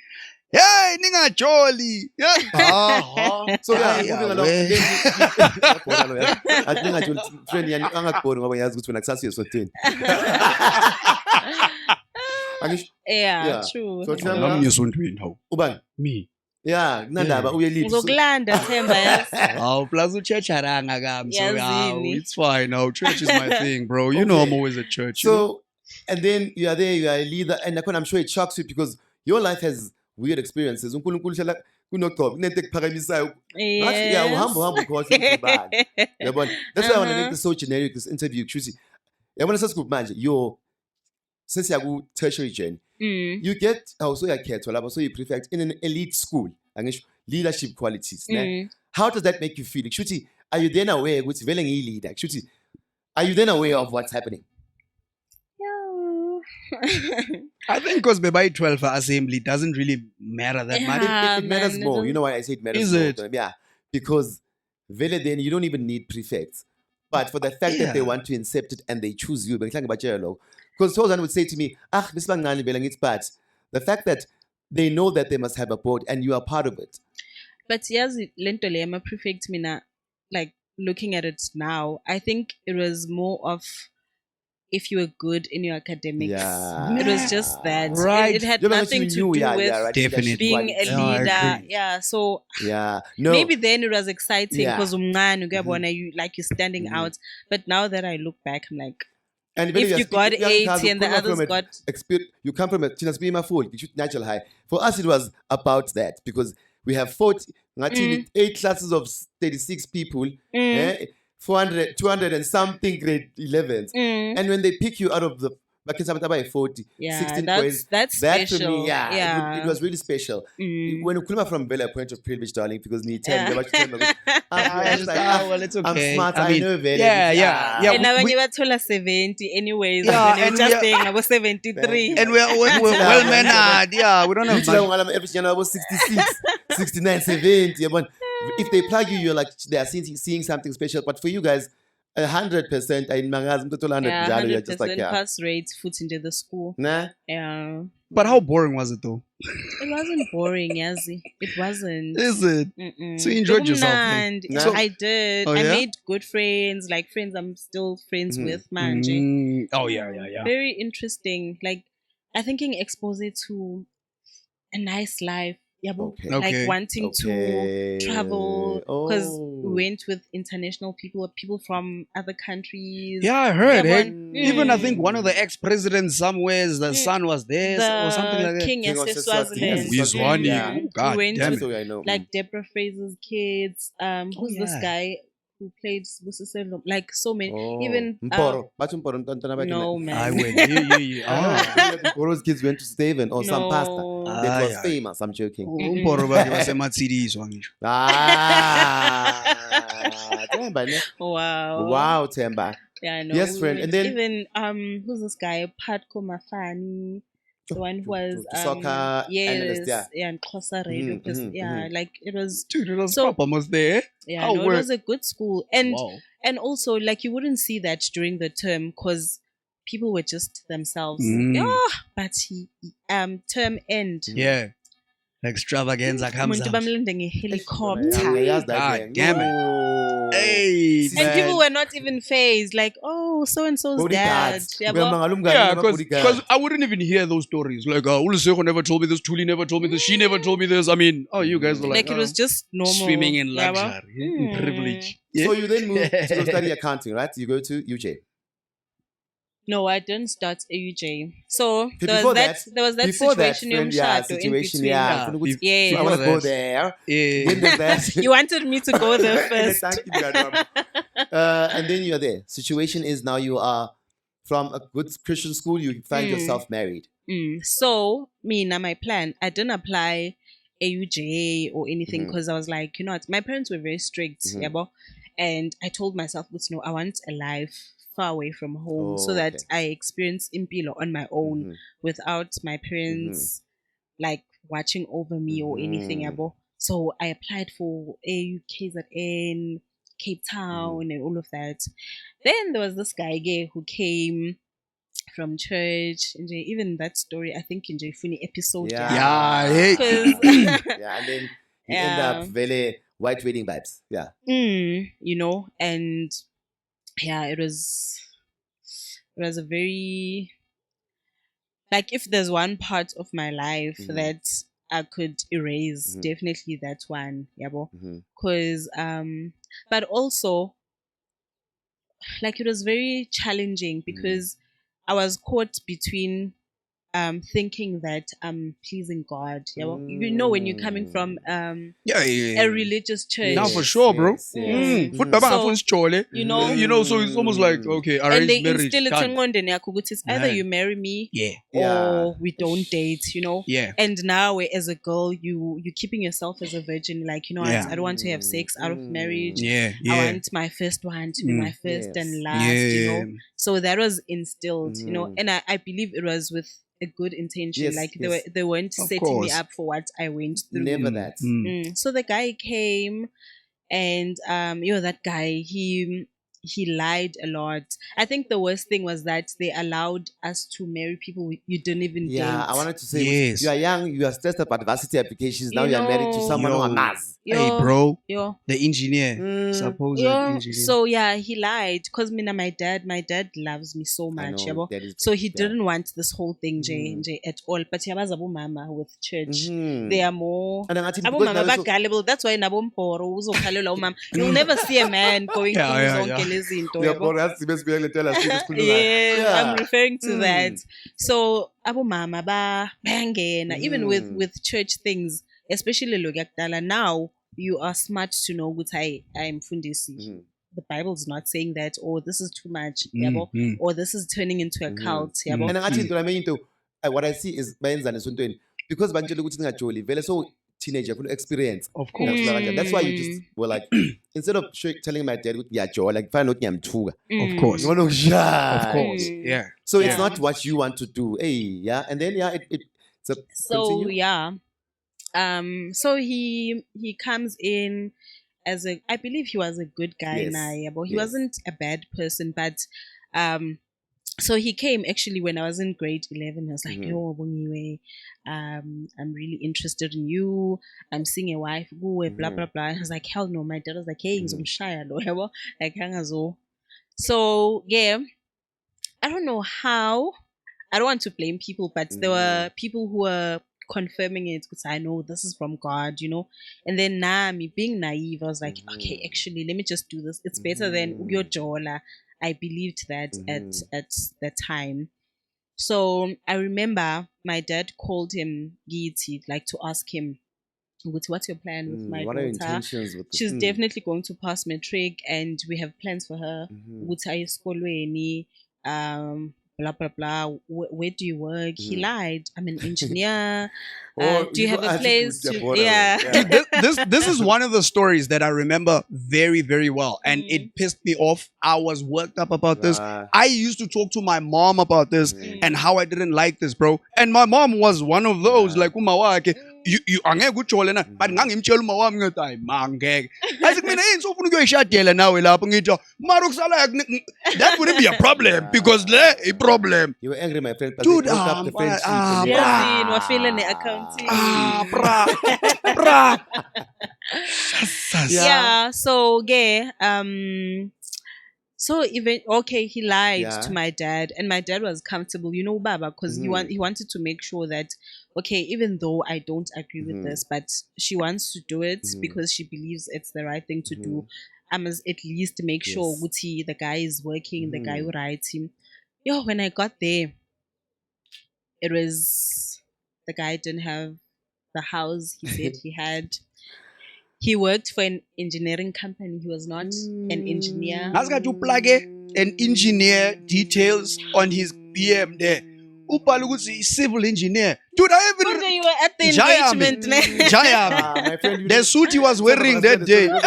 Hey, ningajoli. Yeah. So yeah, Yeah, moving along. well. I think I told friend yani angakubona ngoba yazi ukuthi wena kusasiyo sothini. Yeah, true. So Nami Themba, ngiyosontweni hawu. ubani? Me. Yeah, kunandaba uye lead. Ngizokulanda Themba, yes. Oh, plus uchurch aranga kam. So Yazini. it's fine now. Church is my thing, bro. You know I'm always at church. you know? So, and then you are there, you are a leader, and I'm sure it shocks you because your life has weird experiences. uNkulunkulu hlala kunogqobo kunento ekuphakamisayo. Ngathi yeah, uhamba ukhohle ubani. Yabona? That's why I want to make this so generic, this interview. Chusi. Yabona sesigroup manje, since you tertiary journey, you get also yakhethwa lapho so you prefect in an elite school. Angisho leadership qualities. Ne? How does that make you feel? Kushuthi, are you then aware ukuthi vele ngiyi leader? Kushuthi, are you then aware of what's happening? I think because by 12 assembly doesn't really matter that much. It matters more. You know why I say it matters Is more? it? To them? Yeah, because vele then you don't even need prefects. But for the fact that they want to incept it and they choose you, because Tozan would say to me, but the fact that they know that they must have a board and you are part of it. But yes, lento le ama prefect mina, like looking at it now, I think it was more of if you were good in your academics. Yeah. It was just that. Right. It had Yeah, but nothing you to knew, do yeah, with yeah, right. Definitely. being a Yeah, I leader. agree. Yeah. So Yeah. No. maybe then it was exciting Yeah. because you like you're standing out. But now that I look back, I'm like, And if you got 80 and the others got... You come from a Chinasbima food, you should natural high. For us, it was about that because we have 8 classes of 36 people, 200 and something grade 11s. And when they pick you out of the 40, Yeah, 16 that's points, that for me, special. it was really special. When you come from Bella, point of privilege, darling, because need 10, Yeah. Well, it's okay. I'm smart, I I mean, know Bella. yeah. And now when we- you were told 70 anyways, Yeah, and and just we are- saying I was 73. And we're well mannered. Yeah, we don't You have tell much. them every channel was 66, 69, 70. Yeah, but if they plug you, you're like they are seeing something special. But for you guys, 100%, I mangas 100 Yeah, you're just like 100% pass rate, foot into the school. nah. Yeah. But how boring was it though? It wasn't boring, Yazi. It wasn't. Is it? Mm-mm. So you enjoyed yourself, eh? And No. I did. Oh, I yeah? made good friends, like friends I'm still friends with, manje. Oh yeah. Very interesting. Like, I think it exposed it to a nice life. Yabo. Okay. Okay. Like wanting to travel because Oh. we went with international people from other countries. Yeah, I heard Yeah, it. but- Even I think one of the ex-presidents somewhere's the son was there or something like that. King King of Swaziland. Swaziland. Yeah. We God went damn with it. So I know. like Deborah Fraser's kids. Who's this yeah. guy who played Busiselo? Like so many. Oh. Even Mporo. Bathi Mporo, ntwana bakhe no na- I man. went. Yeah. Ah, Mporo's kids went to Steven or some pastor. No. That was yeah. famous. I'm joking. Umporo bakhe baseMatsidiso angisho. Ah, Themba, ne? Wow. Wow, Themba. Yeah, I know. Yes, We friend. went- And then- even who's this guy? Patko Mafani. The one who was to soccer analyst, yeah. and Xhosa radio. Like it was Dude, it was So- proper almost there. yeah, How no, it were- was a good school. And Wow. and also like you wouldn't see that during the term because people were just themselves. But term end. Yeah. Extravaganza comes Umuntu out. bamlinde ngehelicopter. Yazi that God gang. damn it. Oh. Hey, See, And man. people were not even phased, like, oh, so and so's dad. Bodyguards. Yeah, We're but- mangala umngani Yeah, wama-bodyguard. because I wouldn't even hear those stories. Like, Uliseko never told me this, Tuli never told me this, she never told me this. I mean, you guys were like, like it was just normal. swimming in Yeah, but- luxury, in privilege. Yeah? So you then moved to go study accounting, right? You go to UJ. No, I didn't start AUJ. So Before there was that before that, situation friend, in yeah, Mshato in situation, between. yeah. Yeah. So I want to Before go that. there. Yeah. Then there's that. You wanted me to go there first. Thank you, madam. And then you're there. Situation is now you are from a good Christian school. You find yourself married. So, my plan, I didn't apply AUJ or anything because I was like, you know what, my parents were very strict, yabo, and I told myself, no, I want a life far away from home so that I experience impilo on my own without my parents like watching over me or anything, yabo. So I applied for AU, KZN, Cape Town, and all of that. Then there was this guy who came from church. Even that story, I think in funny episode. Yeah. Hey. 'Cause- Yeah, and then you end up very white wedding vibes. Yeah. you know, and yeah, it was a very, like, if there's one part of my life that I could erase, definitely that one, yabo. Because but also, like, it was very challenging because I was caught between thinking that I'm pleasing God. You know, when you're coming from Yeah. a religious church. Now for sure, bro. Foot baba So, ngafunds chole. you know, You know, so it's almost like okay, and arranged they marriage. instill it done. it's either Man. you marry me Yeah. or we don't date, you know. Yeah. And now as a girl, you're keeping yourself as a virgin, like, you know, Yeah. I don't want to have sex out of marriage. Yeah. I want my first one to be my first and last, you know. So that was instilled, you know, and I believe it was with a good intention. Yes, like yes. they weren't Of setting course. me up for what I went through. Never that. So the guy came, and that guy, he lied a lot. I think the worst thing was that they allowed us to marry people you didn't even date. I wanted to say, Yes. you are young, you are stressed about varsity applications. Now You you are married to know. someone who Yo. are Maz. Hey, bro. Yo. The engineer, supposed engineer. So yeah, he lied because my dad loves me so much. I know, Yabo. that is- So he yeah. didn't want this whole thing J at all. But yabaza mama with church, they are more And then abo because mama now so- gullible. That's why nabomporo uzokhalela umama. You'll never see a man going Yeah, through yeah, zonke yeah. lezinto, Yeah, yabo. but that's the best way to tell us. Yeah, I'm referring to that. So abo mama bangena even with church things, especially lokudala. Now you are smart to know what I'm fundisi. The Bible's not saying that, or this is too much, yabo, or this is turning into a cult, yabo. And actually, I mean, what I see is because banjele ukuthi ngajoli vele so teenager full experience. Of course. That's why you just were like, instead of telling my dad ukuthi like find out ngiyamthuka. Of course. You want to Of course. Yeah. So it's not what you want to do. Hey, yeah. And then it's a So continue. yeah. So he comes in as I believe he was a good guy, Yes. but he Yes. wasn't a bad person. But so he came actually when I was in grade 11. He was like, "Yo, Bongiwe, I'm really interested in you. I'm seeing a wife, blah blah blah." I was like, "Hell no!" My dad was like, "Hey, ngizomshaya lo, yabo." Like hangazo. So yeah, I don't know how. I don't want to blame people, but there were people who were confirming it because I know this is from God, you know. And then me being naive, I was like, okay, actually, let me just do this. It's better than your jola. I believed that at the time. So I remember my dad called him Giti, like to ask him, what's your plan with my what are your daughter? intentions with She's definitely going to pass matric, and we have plans for her. Blah blah blah. Where do you work? He lied. I'm an engineer. Do you have a place? This is one of the stories that I remember very, very well, and it pissed me off. I was worked up about this. I used to talk to my mom about this and how I didn't like this, bro. And my mom was one of those like umawake. You angeke uchole na but ngangimtshela uma wami ngithi hayi mangeke athi mina yini sofuna ukuyoyishadela nawe lapho ngithi mara ukusala that wouldn't be a problem because le a problem. You were angry, my friend, but Dude, they broke up the friendship. Yeah, so so even he lied to my dad, and my dad was comfortable, you know, Baba, because he wanted to make sure that even though I don't agree with this, but she wants to do it because she believes it's the right thing to do. I must at least make sure the guy is working, the guy who writes him. When I got there, it was the guy didn't have the house he said he had. He worked for an engineering company. He was not an engineer. Has got to plug an engineer details on his PM there. Upalugusi civil engineer. Dude, I even you were at the engagement. The suit he was wearing that day. Yes,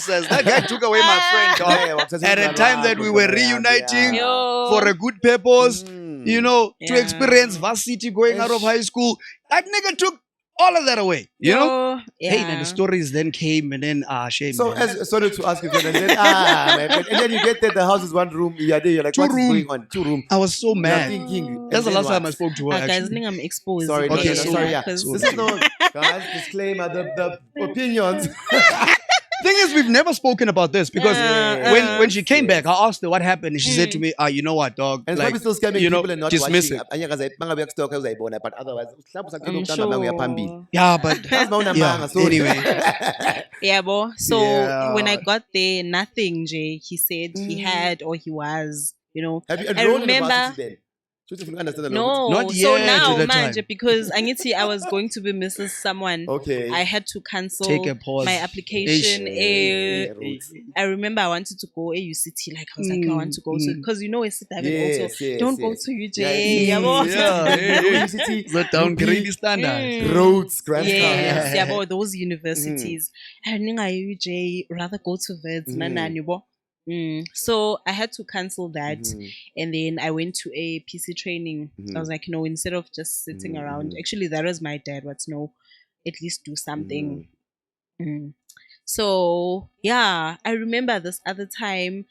that guy took away my friend, dog. At a time that we were reuniting for a good purpose, you know, to experience varsity going out of high school. That nigga took all of that away, you know? Hey, then the stories then came and then shame. So, sorry to ask you, and then my friend, and then you get there, the house is one room, you're there, you're like, what's going on? 2 rooms. I was so mad. Thinking, that's the last time I spoke to her. Guys, I think I'm exposed. Sorry, okay, sorry, yeah. This is no, guys, disclaimer, the opinions. Thing is, we've never spoken about this because when she came back, I asked her what happened, and she said to me, you know what, dog? And like, probably still scamming you know, people and not dismiss watching. But otherwise, I'm sure. Yeah, but anyway. Yeah, bo. So when I got there, nothing, Jay. He said he had or he was, you know. Have you I enrolled in the remember. varsity then? So if you understand No, Not so yet now, at that manje, time. because I was going to be Mrs. Someone. Okay. I had to cancel Take a pause. my application. Roots. I remember I wanted to go AUCT. Like I was like, I want to go to because you know it's David also. Don't go to UJ. The downgrade standard. Roads, Grand Yes, yeah, about those universities. And UJ rather go to Veds. So I had to cancel that, and then I went to a PC training. I was like, instead of just sitting around, actually that was my dad. What's at least do something. So yeah, I remember this other time,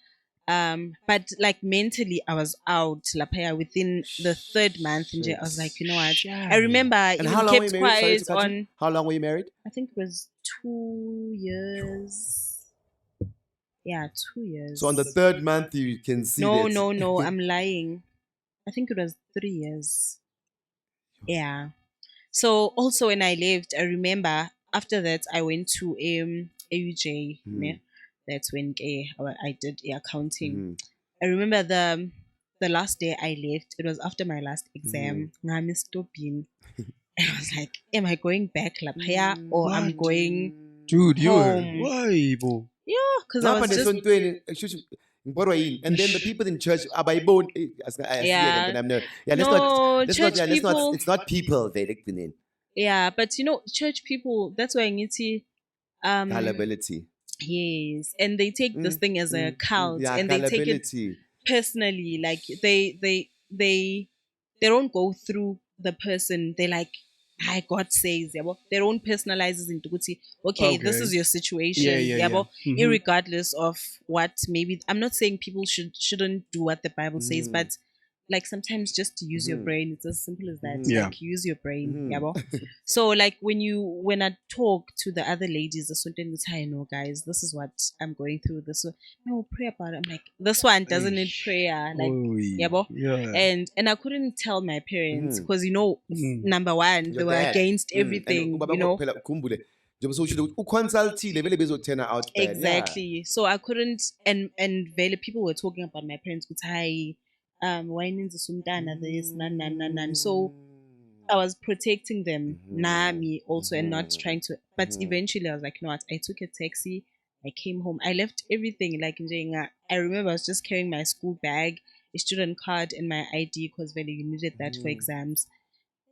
but like mentally I was out lapaya within the 3rd month, and I was like, you know what? I remember I And even how long were kept you married? Sorry quiet to cut you. on. How long were you married? I think it was 2 years. Yeah, 2 years. So on the 3rd month, you can see that. No, I'm lying. I think it was 3 years. Yeah. So also when I left, I remember after that I went to AUJ. That's when I did accounting. I remember the last day I left. It was after my last exam. I missed and I was like, am I going back lapaya or I'm going Dude, you were home? why, bo? Yeah, because I was just and then the people in church are by bone. Let's not. It's not people. Yeah, but church people. That's why I need to Fallibility. Yes, and they take this thing as a cult, and they take it personally. Like they don't go through the person. They like, hi, God says, they don't personalize it into okay, this is your situation, irregardless of what. Maybe I'm not saying people shouldn't do what the Bible says, but like sometimes just to use your brain, it's as simple as that. Like use your brain, So like when I talk to the other ladies, the something I know, guys, this is what I'm going through. No, pray about it. I'm like, this one doesn't need prayer, like and I couldn't tell my parents because number one, they were against everything, Exactly. So I couldn't, and very people were talking about my parents. Why this nan. So I was protecting them, me also, and not trying to. But eventually, I was like, you know what? I took a taxi. I came home. I left everything. Like I remember I was just carrying my school bag, a student card, and my ID because you needed that for exams.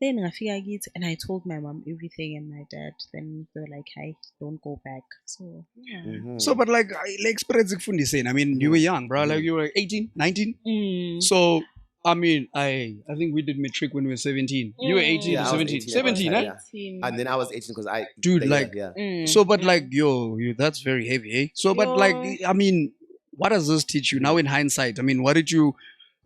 Then and I told my mom everything and my dad. Then they were like, "Hi, don't go back." So yeah. So, but like experience saying, I mean, you were young, bro. Like you were 18, 19. So, I mean, I think we did matric when we were 17. You were 18 or 17. 17, right? And then I was 18 because I... Dude, like... So, but like, yo, that's very heavy, eh? So, but like, I mean, what does this teach you now in hindsight? I mean, what did you...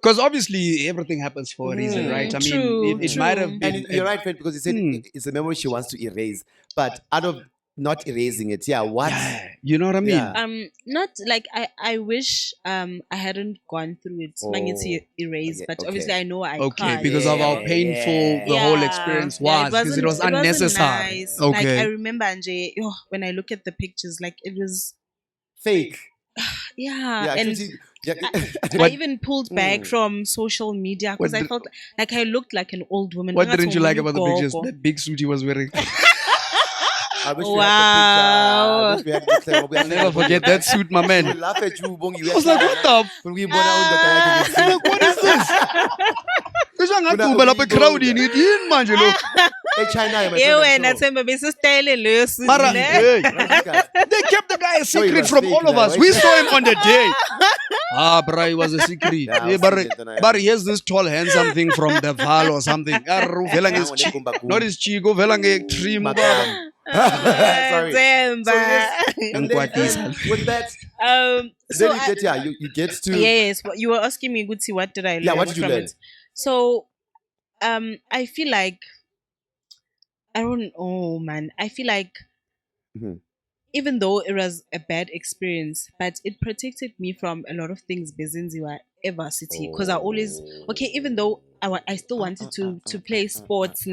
Because obviously everything happens for a reason, right? I mean, it might have been... And you're right, friend, because you said it's a memory she wants to erase. But out of not erasing it, what? Yeah, you know what I mean? Not like I wish I hadn't gone through it. To erase, but obviously I know I can't. Because of how painful the whole experience was, because it was unnecessary. Nice. Like I remember, Anjay, when I look at the pictures, like it was fake. And I even pulled back from social media because I felt like I looked like an old woman. What didn't you like about the pictures? That big suit he was wearing. I wish wow. we had the picture. I'll never forget that suit, my man. We laugh at you, Bongiwe. I was like, what the? What is this? This one got to be a crowd in it, manje lo. China, Themba they kept the guy a secret from all of us. We saw him on the day. Bro, he was a secret. But here's this tall, handsome thing from the Val or something. Not his chico, velange trim. Sorry. Themba. With that, so you get to... Yes, you were asking me, Guti, what did I learn? Yeah, what did you learn? So, I feel like, I don't know, man. I feel like even though it was a bad experience, but it protected me from a lot of things Bezinziwa ever city. Because I always, even though I still wanted to play sports,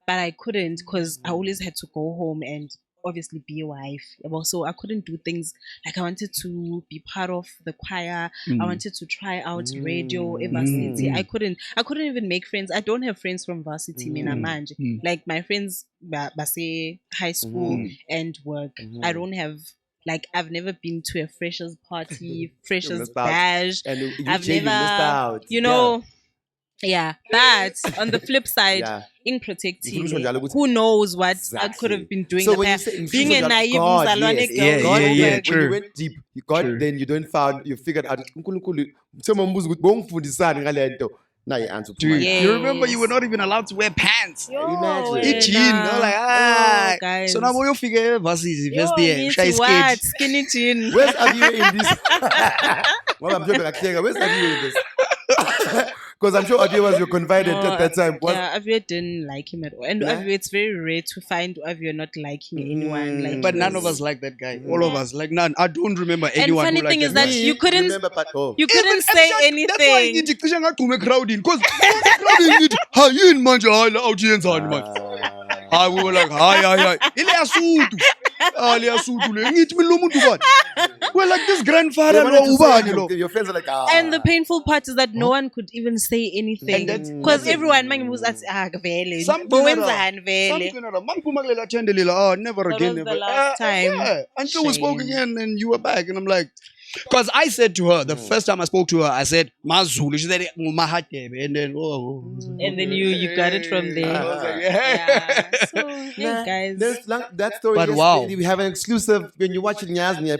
but I couldn't because I always had to go home and obviously be a wife. So I couldn't do things like I wanted to be part of the choir. I wanted to try out radio, varsity. I couldn't even make friends. I don't have friends from varsity, mina manje. Like my friends say high school and work. I don't have. Like, I've never been to a freshers party, freshers bash. And I've never, you know, yeah. But on the flip side, in protecting, who knows what I could have been doing. So when you say, being a naive God, yes. When you went deep, then you figured out. Now you answer. Dude, you remember you were not even allowed to wear pants. Imagine. It's like, guys. So now you figure varsity first year. What? Skinny jean. Where's Avio in this? Well, I'm joking. Where's Avio in this? Because I'm sure Avio was your confidant at that time. Yeah, Avio didn't like him at all. And Avio, it's very rare to find Avio not liking anyone. Like, but none of us like that guy. All of us. Like none. I don't remember anyone who liked that. And funny thing is that you couldn't say anything. That's why you did crowding. Because crowding it. Hi, you in manja. Audience on man. We were like, hi. We're like this grandfather. Your friends are like, And the painful part is that no one could even say anything. Because everyone was at vele. Never again. That was the last time. Until we spoke again and you were back. And I'm like, because I said to her, the first time I spoke to her, I said, Mazulu. She said, Hadebe. And then, and then you got it from there. I was like, So, hey guys. That story. But wow. We have an exclusive, when you watch it, exclusive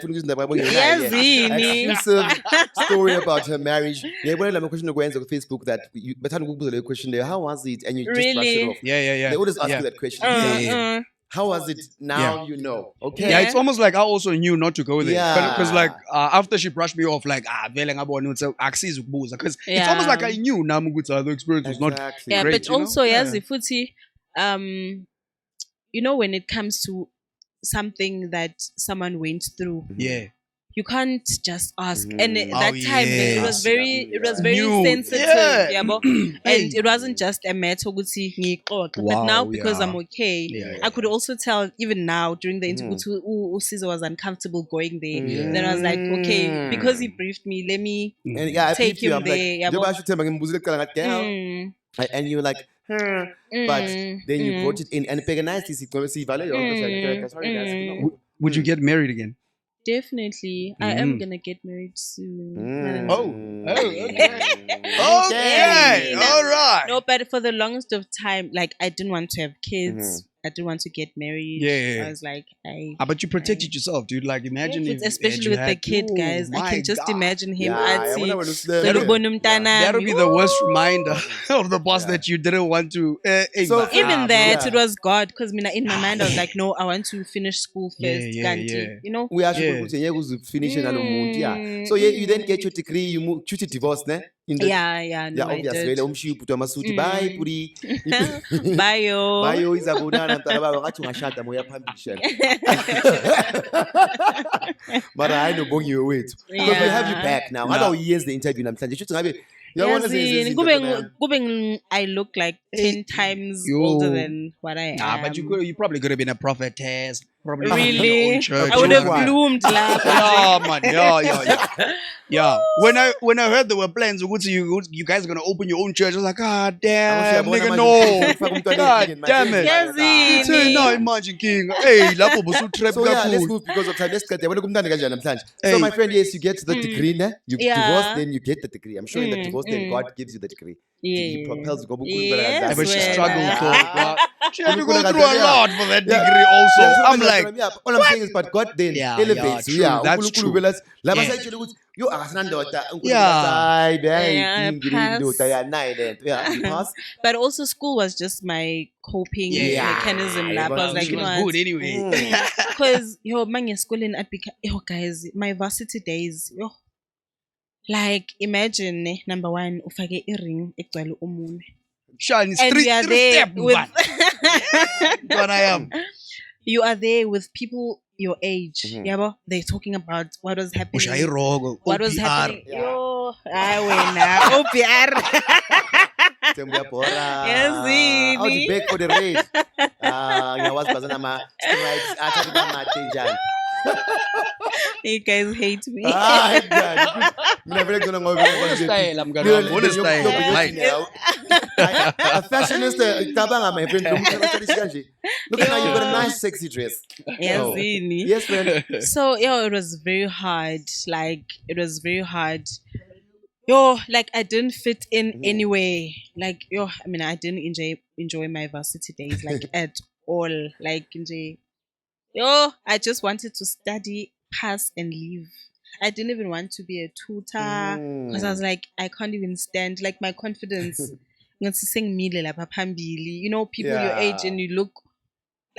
story about her marriage. I'm question on Facebook that you better Google the question there. How was it? And you just brush it off. Yeah. They always ask you that question. How was it? Now you know. Okay. Yeah, it's almost like I also knew not to go there. Because like after she brushed me off, like because it's almost like I knew the experience was not great. But also Futhi, you know, when it comes to something that someone went through. You can't just ask. And at that time it was very sensitive. And it wasn't just a matter but now because I'm okay, I could also tell even now during the interview Sizwe was uncomfortable going there. Then I was like, okay, because he briefed me, let me take him there. And you were like, but then you brought it in and would you get married again? Definitely. I am gonna get married soon. Okay. All right. No, but for the longest of time, like I didn't want to have kids. I didn't want to get married. I was like, but you protected yourself, dude. Like imagine if especially with the kid, guys. I can just imagine him. That'll be the worst reminder of the past that you didn't want to. So even that, it was God, because in my mind I was like, no, I want to finish school first. You know, we actually finish So you then get your degree, you move to divorce, ne? Obviously. Bye, Puri. Bye, Bye, Isabona. But I know Bongiwe wait. Because we have you back now. How years the interview? I look like 10 times older than what I am. But you probably could have been a prophetess. Probably really? I would have bloomed. Yeah. When I heard there were plans, you guys are gonna open your own church, I was like, God damn, nigga, no. God damn it. No, imagine King. Hey, so let's move because of time. Let's get there. So my friend, yes, you get the degree, you divorce, then you get the degree. I'm sure in the divorce, then God gives you the degree. He propels you. But she struggled. She had to go through a lot for that degree also. I'm like, all I'm saying is, but God then elevates you. That's true. But also school was just my coping mechanism. I was like, you know, good anyway. Because school in guys, my varsity days, like imagine number one, ufake earring egcwele umunwe. Shine street step with I am. You are there with people your age. They're talking about what was happening. What was happening? OPR. Out the back for the race. Ngiyawazi bazana ama-stripes athatha ama-attention. You guys hate me. Ah, God. Mina vele ngizona ngoba Style, mngani wami, une-style. a fashionista cabanga my friend look at how you got a nice sexy dress. Yes, Yes, friend. So it was very hard. Like it was very hard. Like I didn't fit in anyway. Like I mean I didn't enjoy my varsity days like at all. Like I just wanted to study, pass and leave. I didn't even want to be a tutor because I was like, I can't even stand like my confidence. You know, people your age and you look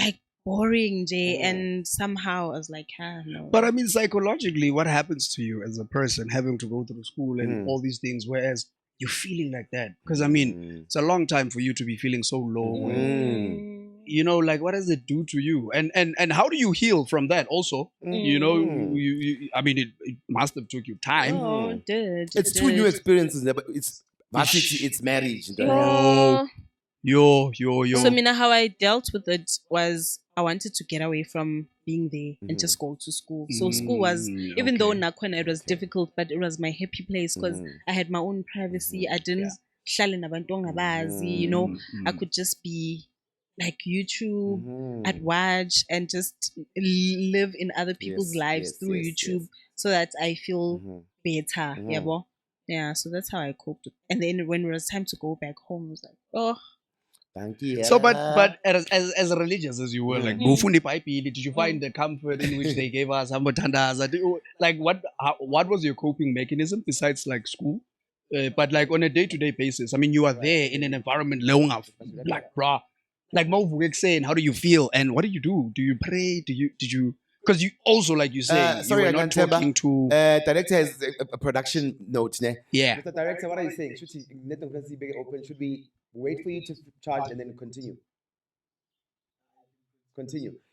like boring, Jay. And somehow I was like, no. But I mean, psychologically, what happens to you as a person having to go through school and all these things, whereas you're feeling like that? Because I mean, it's a long time for you to be feeling so low. You know, like what does it do to you? And how do you heal from that also? You know, I mean, it must have took you time. Oh, it did. It's two new experiences, but it's varsity, it's marriage. Yo. So, Mina, how I dealt with it was I wanted to get away from being there and just go to school. So school was, even though Nakwana it was difficult, but it was my happy place because I had my own privacy. I didn't you know, I could just be like YouTube, I'd watch and just live in other people's lives through YouTube so that I feel better. Yeah, so that's how I coped. And then when it was time to go back home, I was like, oh. Thank you. So, but as religious as you were, like, did you find the comfort in which they gave us? Like, what was your coping mechanism besides like school? But like on a day-to-day basis, I mean, you are there in an environment long enough, like, bruh. Like Mawuvuk saying, how do you feel and what do you do? Do you pray? Did you? Because you also, like you say, sorry, you were not talking to. Director has a production note, ne? Yeah. Mr. Director, what are you saying? Should we wait for you to charge and then continue?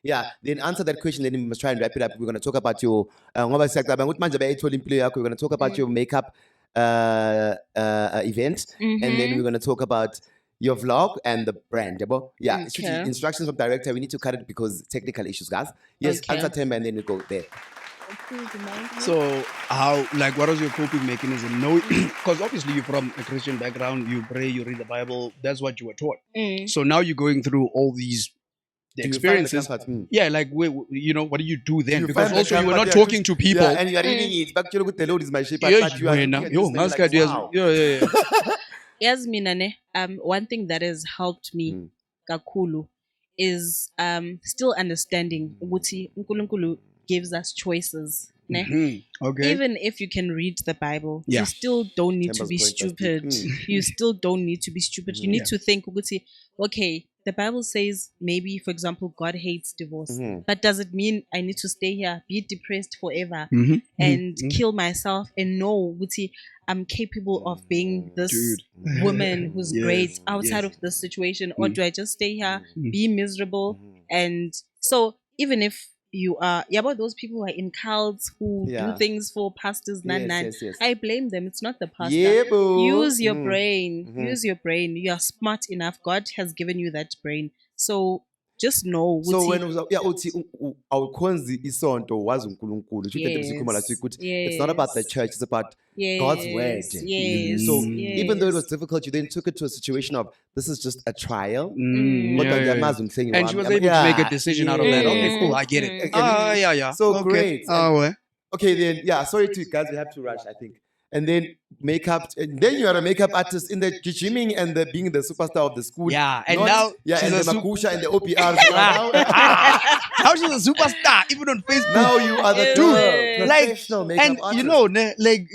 Yeah. Then answer that question. Then we must try and wrap it up. We're going to talk about your. We're going to talk about your makeup event, and then we're going to talk about your vlog and the brand. Yeah, instructions from director. We need to cut it because technical issues, guys. Yes, answer Themba and then we go there. So how, like, what was your coping mechanism? No, because obviously you're from a Christian background. You pray, you read the Bible. That's what you were taught. So now you're going through all these experiences. Yeah, like you know, what do you do then? Because also you were not talking to people. Yeah, and you are reading it. But you look, the Lord is my shepherd. Yes, Minane. One thing that has helped me, kakulu, is still understanding Uguti Nkulunkulu gives us choices. Okay. Even if you can read the Bible, you still don't need to be stupid. You still don't need to be stupid. You need to think, Uguti, okay, the Bible says maybe, for example, God hates divorce. But does it mean I need to stay here, be depressed forever, and kill myself and know, Uguti, I'm capable of being this woman who's great outside of this situation? Or do I just stay here, be miserable? And so even if you are, about those people who are in cults who do things for pastors, I blame them. It's not the pastor. Use your brain. Use your brain. You are smart enough. God has given you that brain. So just know. So when it's not about the church, it's about God's word. So even though it was difficult, you then took it to a situation of this is just a trial. And she was able to make a decision out of that. Okay, cool, I get it. So great. Okay, then sorry to you guys, we have to rush, I think. And then makeup, and then you are a makeup artist in the gymming and the being the superstar of the school. Yeah, and now she's and the Makusha and the OPRs. Now she's a superstar, even on Facebook. Now you are the professional makeup and artist. You know, like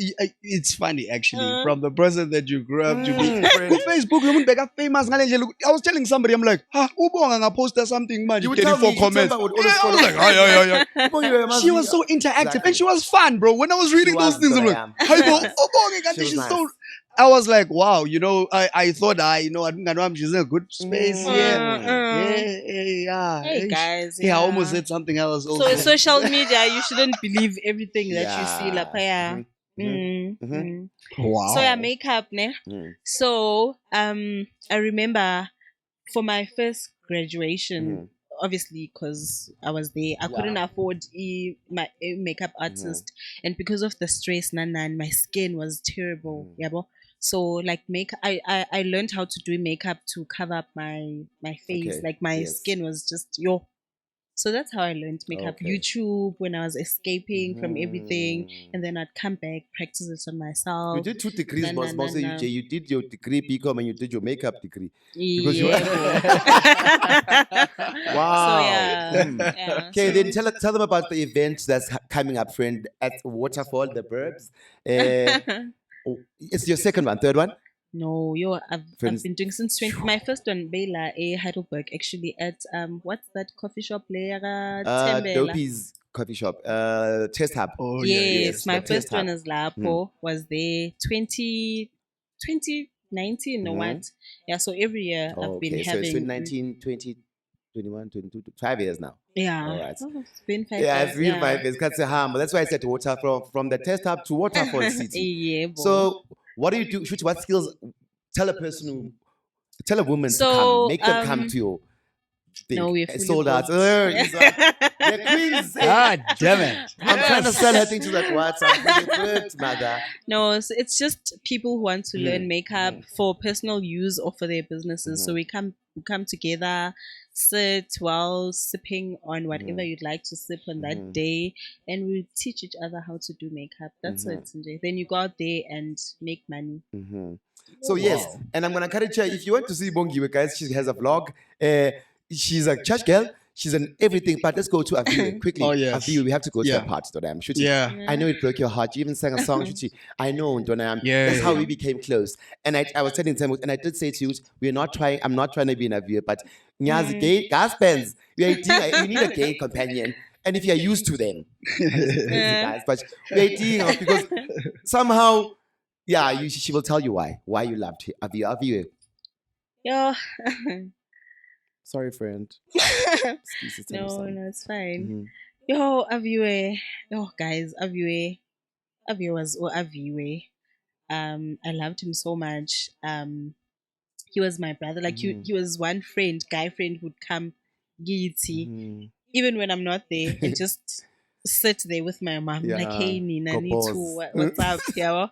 it's funny actually from the person that you grew up to be. Facebook, you wouldn't famous. I was telling somebody, I'm like, Ubonga posted something, man. You get 4 comments. She was so interactive and she was fun, bro. When I was reading those things, I'm like, she's so. I was like, wow, you know, I thought she's in a good space. Hey guys. I almost said something else. So in social media, you shouldn't believe everything that you see, lapaya. Wow. So makeup, ne? So I remember for my first graduation. Obviously, because I was there, I couldn't afford a makeup artist, and because of the stress, my skin was terrible. Yeah, so like I learned how to do makeup to cover up my face. Okay. Like my skin was just yo. So that's how I learned makeup. Okay. YouTube when I was escaping from everything, and then I'd come back, practice it on myself. You did 2 degrees, boss. You did your degree BCom and you did your makeup degree. Because wow. So yeah. Okay, then tell them about the event that's coming up, friend, at Waterfall, the Burbs. It's your second one, third one? No, I've been doing since 20. My first one, Bela, Heidelberg, actually at what's that coffee shop? Themba. Dopey's coffee shop, Test Hub. Oh, yes, my first one is Lapo, was there 2019 or what? Yeah, so every year I've been having. So it's 19, 20, 21, 22, 5 years now. Yeah. All right. Oh, it's been 5 years. Yeah, it's been 5 years. That's why I said water from the Test Hub to Waterfall City. Yeah, so what do you do? Shuti, what skills? Tell a woman to come. Make them come to your thing. No, we're sold out. The queens. Damn it. I'm trying to sell her things to that WhatsApp. Mother. No, so it's just people who want to learn makeup for personal use or for their businesses. So we come together, sit while sipping on whatever you'd like to sip on that day, and we teach each other how to do makeup. That's what it's. Then you go out there and make money. So yes, and I'm gonna encourage her, if you want to see Bongiwe, guys, she has a vlog. She's a church girl. She's an everything, but let's go to Aviwe quickly. Oh, yes. Aviwe, we have to go to that part, Donam. I know it broke your heart. You even sang a song, Shuti. I know, Donam. That's how we became close. And I was telling them, and I did say to you, I'm not trying to be in Aviwe, but Nyazi gay gaspens. You need a gay companion. And if you're used to them, guys, but we're because somehow, she will tell you why you loved Aviwe. Yeah. Sorry, friend. No, it's fine. Yo, Aviwe. Oh, guys, Aviwe was Aviwe. I loved him so much. He was my brother. Like he was one guy friend who'd come giddy, even when I'm not there, and just sit there with my mom. Like, hey, Nina, what's up? Yeah,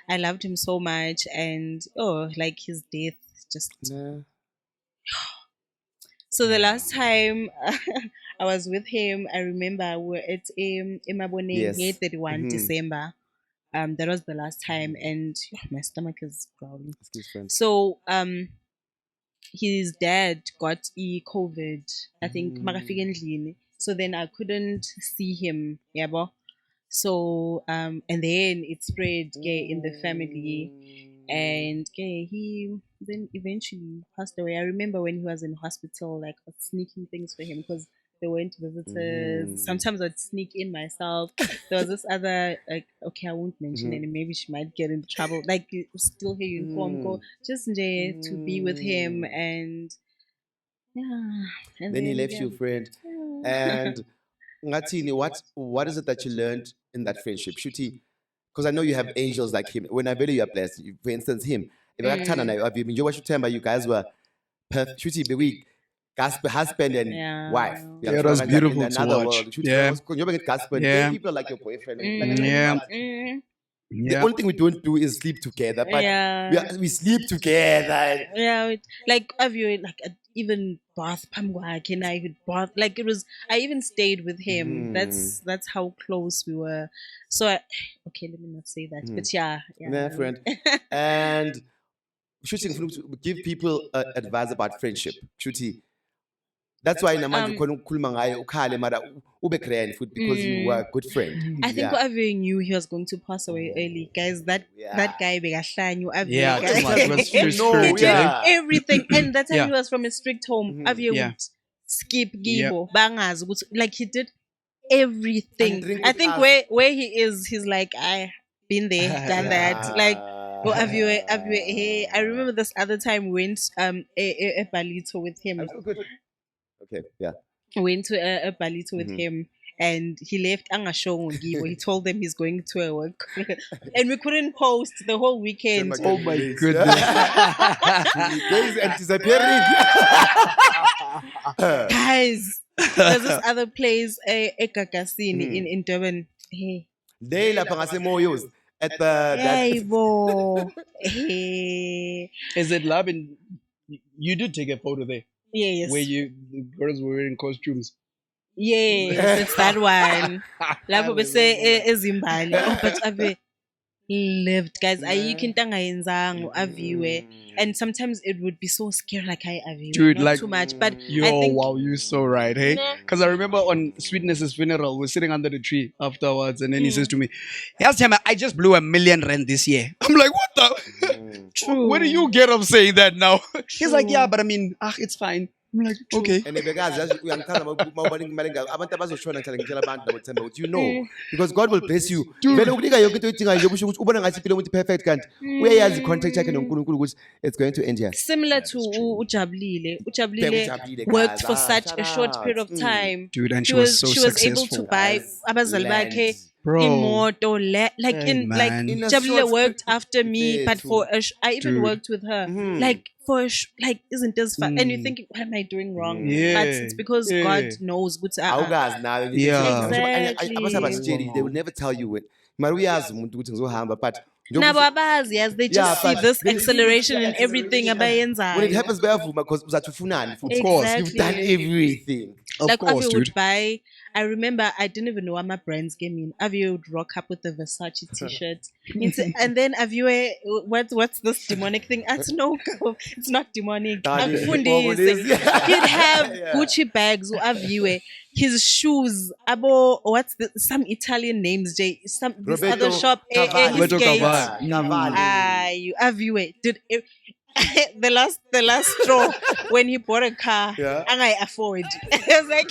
I loved him so much, and like his death just. So the last time I was with him, I remember we were at Emabone 31 December. That was the last time, and my stomach is growling. So his dad got COVID, I think, so then I couldn't see him, so and then it spread in the family, and he then eventually passed away. I remember when he was in hospital, like I was sneaking things for him because there weren't visitors. Sometimes I'd sneak in myself. There was this other, like, okay, I won't mention it, maybe she might get into trouble. Like, still hear you inform, go just there to be with him, and and then he left you, friend. And Ngatini, what is it that you learned in that friendship? Shuti, because I know you have angels like him. When I value you are blessed, for instance, him. If I Themba, you guys were perfect. Shuti, be weak. Husband and wife. It was beautiful to watch. People like your boyfriend. The only thing we don't do is sleep together, but we sleep together. Like even bath, can I even bath? Like it was. I even stayed with him. That's how close we were. So okay, let me not say that, but friend. And shooting, give people advice about friendship. Shooty. That's why namanje khona ukukhuluma ngayo ukhale mara ube food because you were a good friend. I think Aviwe knew he was going to pass away early, guys. That guy begahlanyu Aviwe. Everything, and that time he was from a strict home. Aviwe would skip gibo bangas, like he did everything. I think where he is, he's like, I been there, done that. Like Aviwe, hey, I remember this other time we went a balito with him. Okay, Went to a balito with him, and he left Angasho. He told them he's going to a work. And we couldn't post the whole weekend. Oh my goodness. Guys, and disappearing. Guys, there's this other place, Gagasini in Durban. Hey. They la pangasemoyos at the Hey, bo. Hey. Is it love in? You did take a photo there. Yes. Where the girls were wearing costumes. Yes, it's that one. Lapho bese ezimbali. Oh, but Ave lived, guys. Ayikho into angayenzanga aviwe. And sometimes it would be so scary, like I aviwe. Dude, not like too much. But yo, I think wow, you're so right, hey? Because I remember on Sweetness's funeral, we're sitting under the tree afterwards, and then he says to me, "Yes, Themba, I just blew $1 million rent this year." I'm like, what the? True. Where do you get of saying that now? He's like, yeah, but I mean, it's fine. I'm like, okay. And you know, because God will bless you. It's going to end here. similar to Ujabulile. Ujabulile worked for such a short period of time. Dude, and she was so She was successful. able to buy abazali bakhe Bro. imoto, like Hey, in man. like In a Jabulile short worked period after me, but too. for I even Dude. worked with her, like for like isn't this fun? And you think, what am I doing wrong? Yeah. But it's because Yeah. God knows what's Guys, now Yeah. Exactly. they will never tell you when. Maria's but Nabo abazi, yes, they just see but this they see acceleration this and everything abayenzayo. when it happens, because Of course. you've done everything. Of Like course, Avi dude. would buy. I remember I didn't even know what my brands gave me. Avi would rock up with the Versace t-shirt, and then Avi, what's this demonic thing? That's no, it's not demonic. He'd have Gucci bags. Avi, his shoes. Abo, some Italian names? This other shop. Roberto Cavalli. Avi, did. The last straw when he bought a car and I afford. I was like,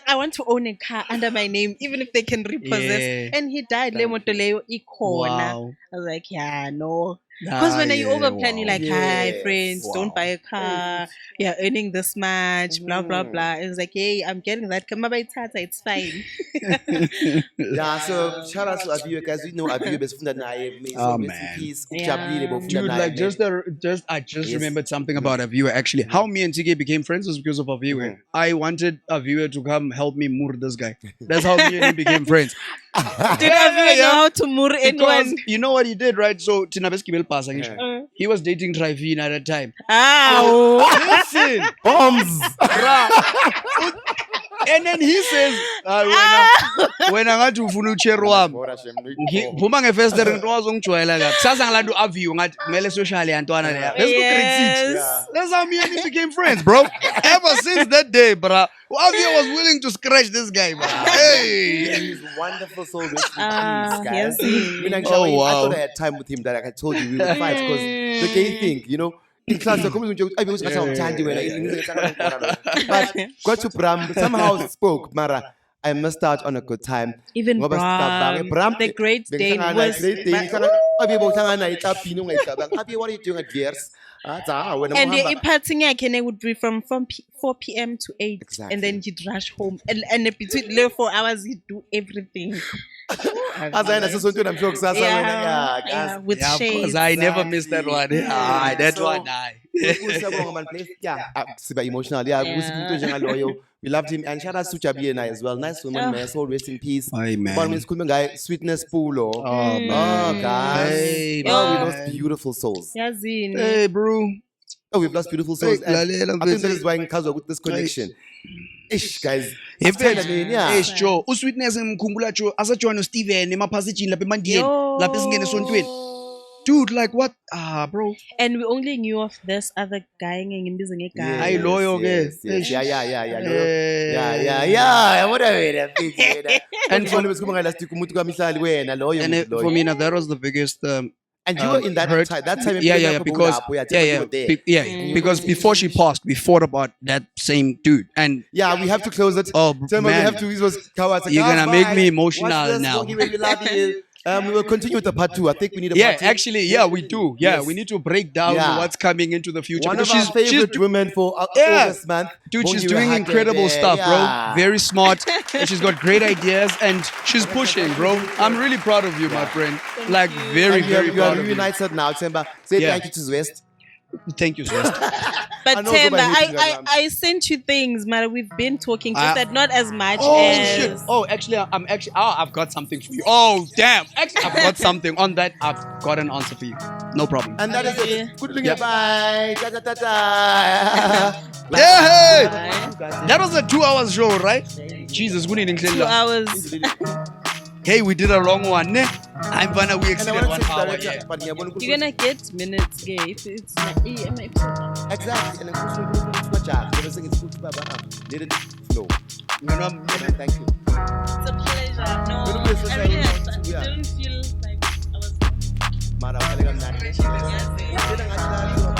I want to own a car under my name, even if they can repossess. Yeah. And he died. Wow. Wow. I was like, yeah, no. Because when you overplan, you're like, hi, friends, don't buy a car. You're earning this much, blah, blah, blah. It was like, hey, I'm getting that. Come by Tata, it's fine. Yeah, so shout out to Abiyo, guys. We know Abiyo best friend naye. Oh, Rest in man. peace. Yeah. Dude, like I just remembered something about Aviwe actually. How me and TK became friends was because of Aviwe. I wanted Aviwe to come help me mur this guy. That's how me and him became friends. Did I know how to mur Because anyone? you know what he did, right? So he was dating Trivine at that time. Ow. Listen, Bombs. bruh. And then he says, when I got to ufuna uchero wami phuma ngefestere into wazongijwayela kabi sasa ngilanda uAviyo ngathi kumele socially yantwana leya. Let's go Yes. Grexit. That's how me and him became friends, bro. Ever since that day, bro, Aviyo was willing to scratch this guy, bro. Hey. He's wonderful soul. Rest in peace, Ah, guys. yes. When I wow. thought I had time with him that I told you we would fight because the gay thing, you know. In class, but got to Bram somehow spoke. Mara, I missed out on a good time. Even Bram, the great Dane was. What are you doing at Gears? And the imparting yakhe would be from 4 p.m. to 8. Exactly. And then he'd rush home. And between the 4 hours, he'd do everything. Yeah, with Yeah, of shades. course, I never missed that one. Ah, that So- one, I. Super emotional. We loved him. And shout out to Jabiena as well. Nice woman, man. Soul rest in peace. Aye, man. Sweetness Pulo. Oh, man. Guys. Hey, We man. lost beautiful souls. Yazini. Hey, bro. Oh, we've lost beautiful souls. Hey, And lalela, I think that mfethu. is why in Kazo with this connection. Ish, guys. Hey, Joe, usweetness ngimkhumbula Joe asajoin uSteven emaphasejini lapha eMandiyeni lapha esingene esontweni. Dude, like what? Bro. And we only knew of this other guy ngimbiza ngeguy. Aye, loyo ke. Yes. Yeah. Yeah. Yeah. What are we? And for, And and for me, now, that was the biggest. and you were in that hurt. time. That time, Yeah, because because before she passed, we fought about that same dude, and yeah, we have to close it. oh Tell me, we man, have to. It was Kawasaki. You're gonna make me Bye. emotional Watch this, now. Bongiwe, we love you. We will continue with the part 2. I think we need a yeah, part 2. actually, yeah, we do. Yeah, Yes. we need to break down Yeah. what's coming into the future. One because of our favorite women for Yeah. August month. Dude, she's Bongiwe doing Hadebe. incredible stuff, Yeah. bro. Very smart. and she's got great ideas, and she's pushing, bro. I'm really proud of you, my friend. Like, very, very you proud are of you. reunited now, Themba. Say Yeah. thank you to Zwest. Thank you, Zwest. But I know, Themba, but I hate you around. I sent you things, man. We've been talking, just that not as much Oh as. shit! Oh, actually, I've got something for you. Oh damn! Actually, I've got something on that. I've got an answer for you. No problem. And that is Yeah. it. Good looking. Yeah. Bye. Ta ta ta ta. Hey! Bye. That was a 2 hours show, right? Jesus, we need 2 hours. Hey, we did a long one, ne? I'm gonna we And I exceeded want 1 to say hour. director, Yeah. but yeah, You're gonna get minutes, gay. If it's my episode. exactly. And then it's let it flow. Thank you. It's a pleasure. No, Little bit of I really society, yeah. didn't feel like I was. Mara, I'm telling you, I'm not. Yes, yes.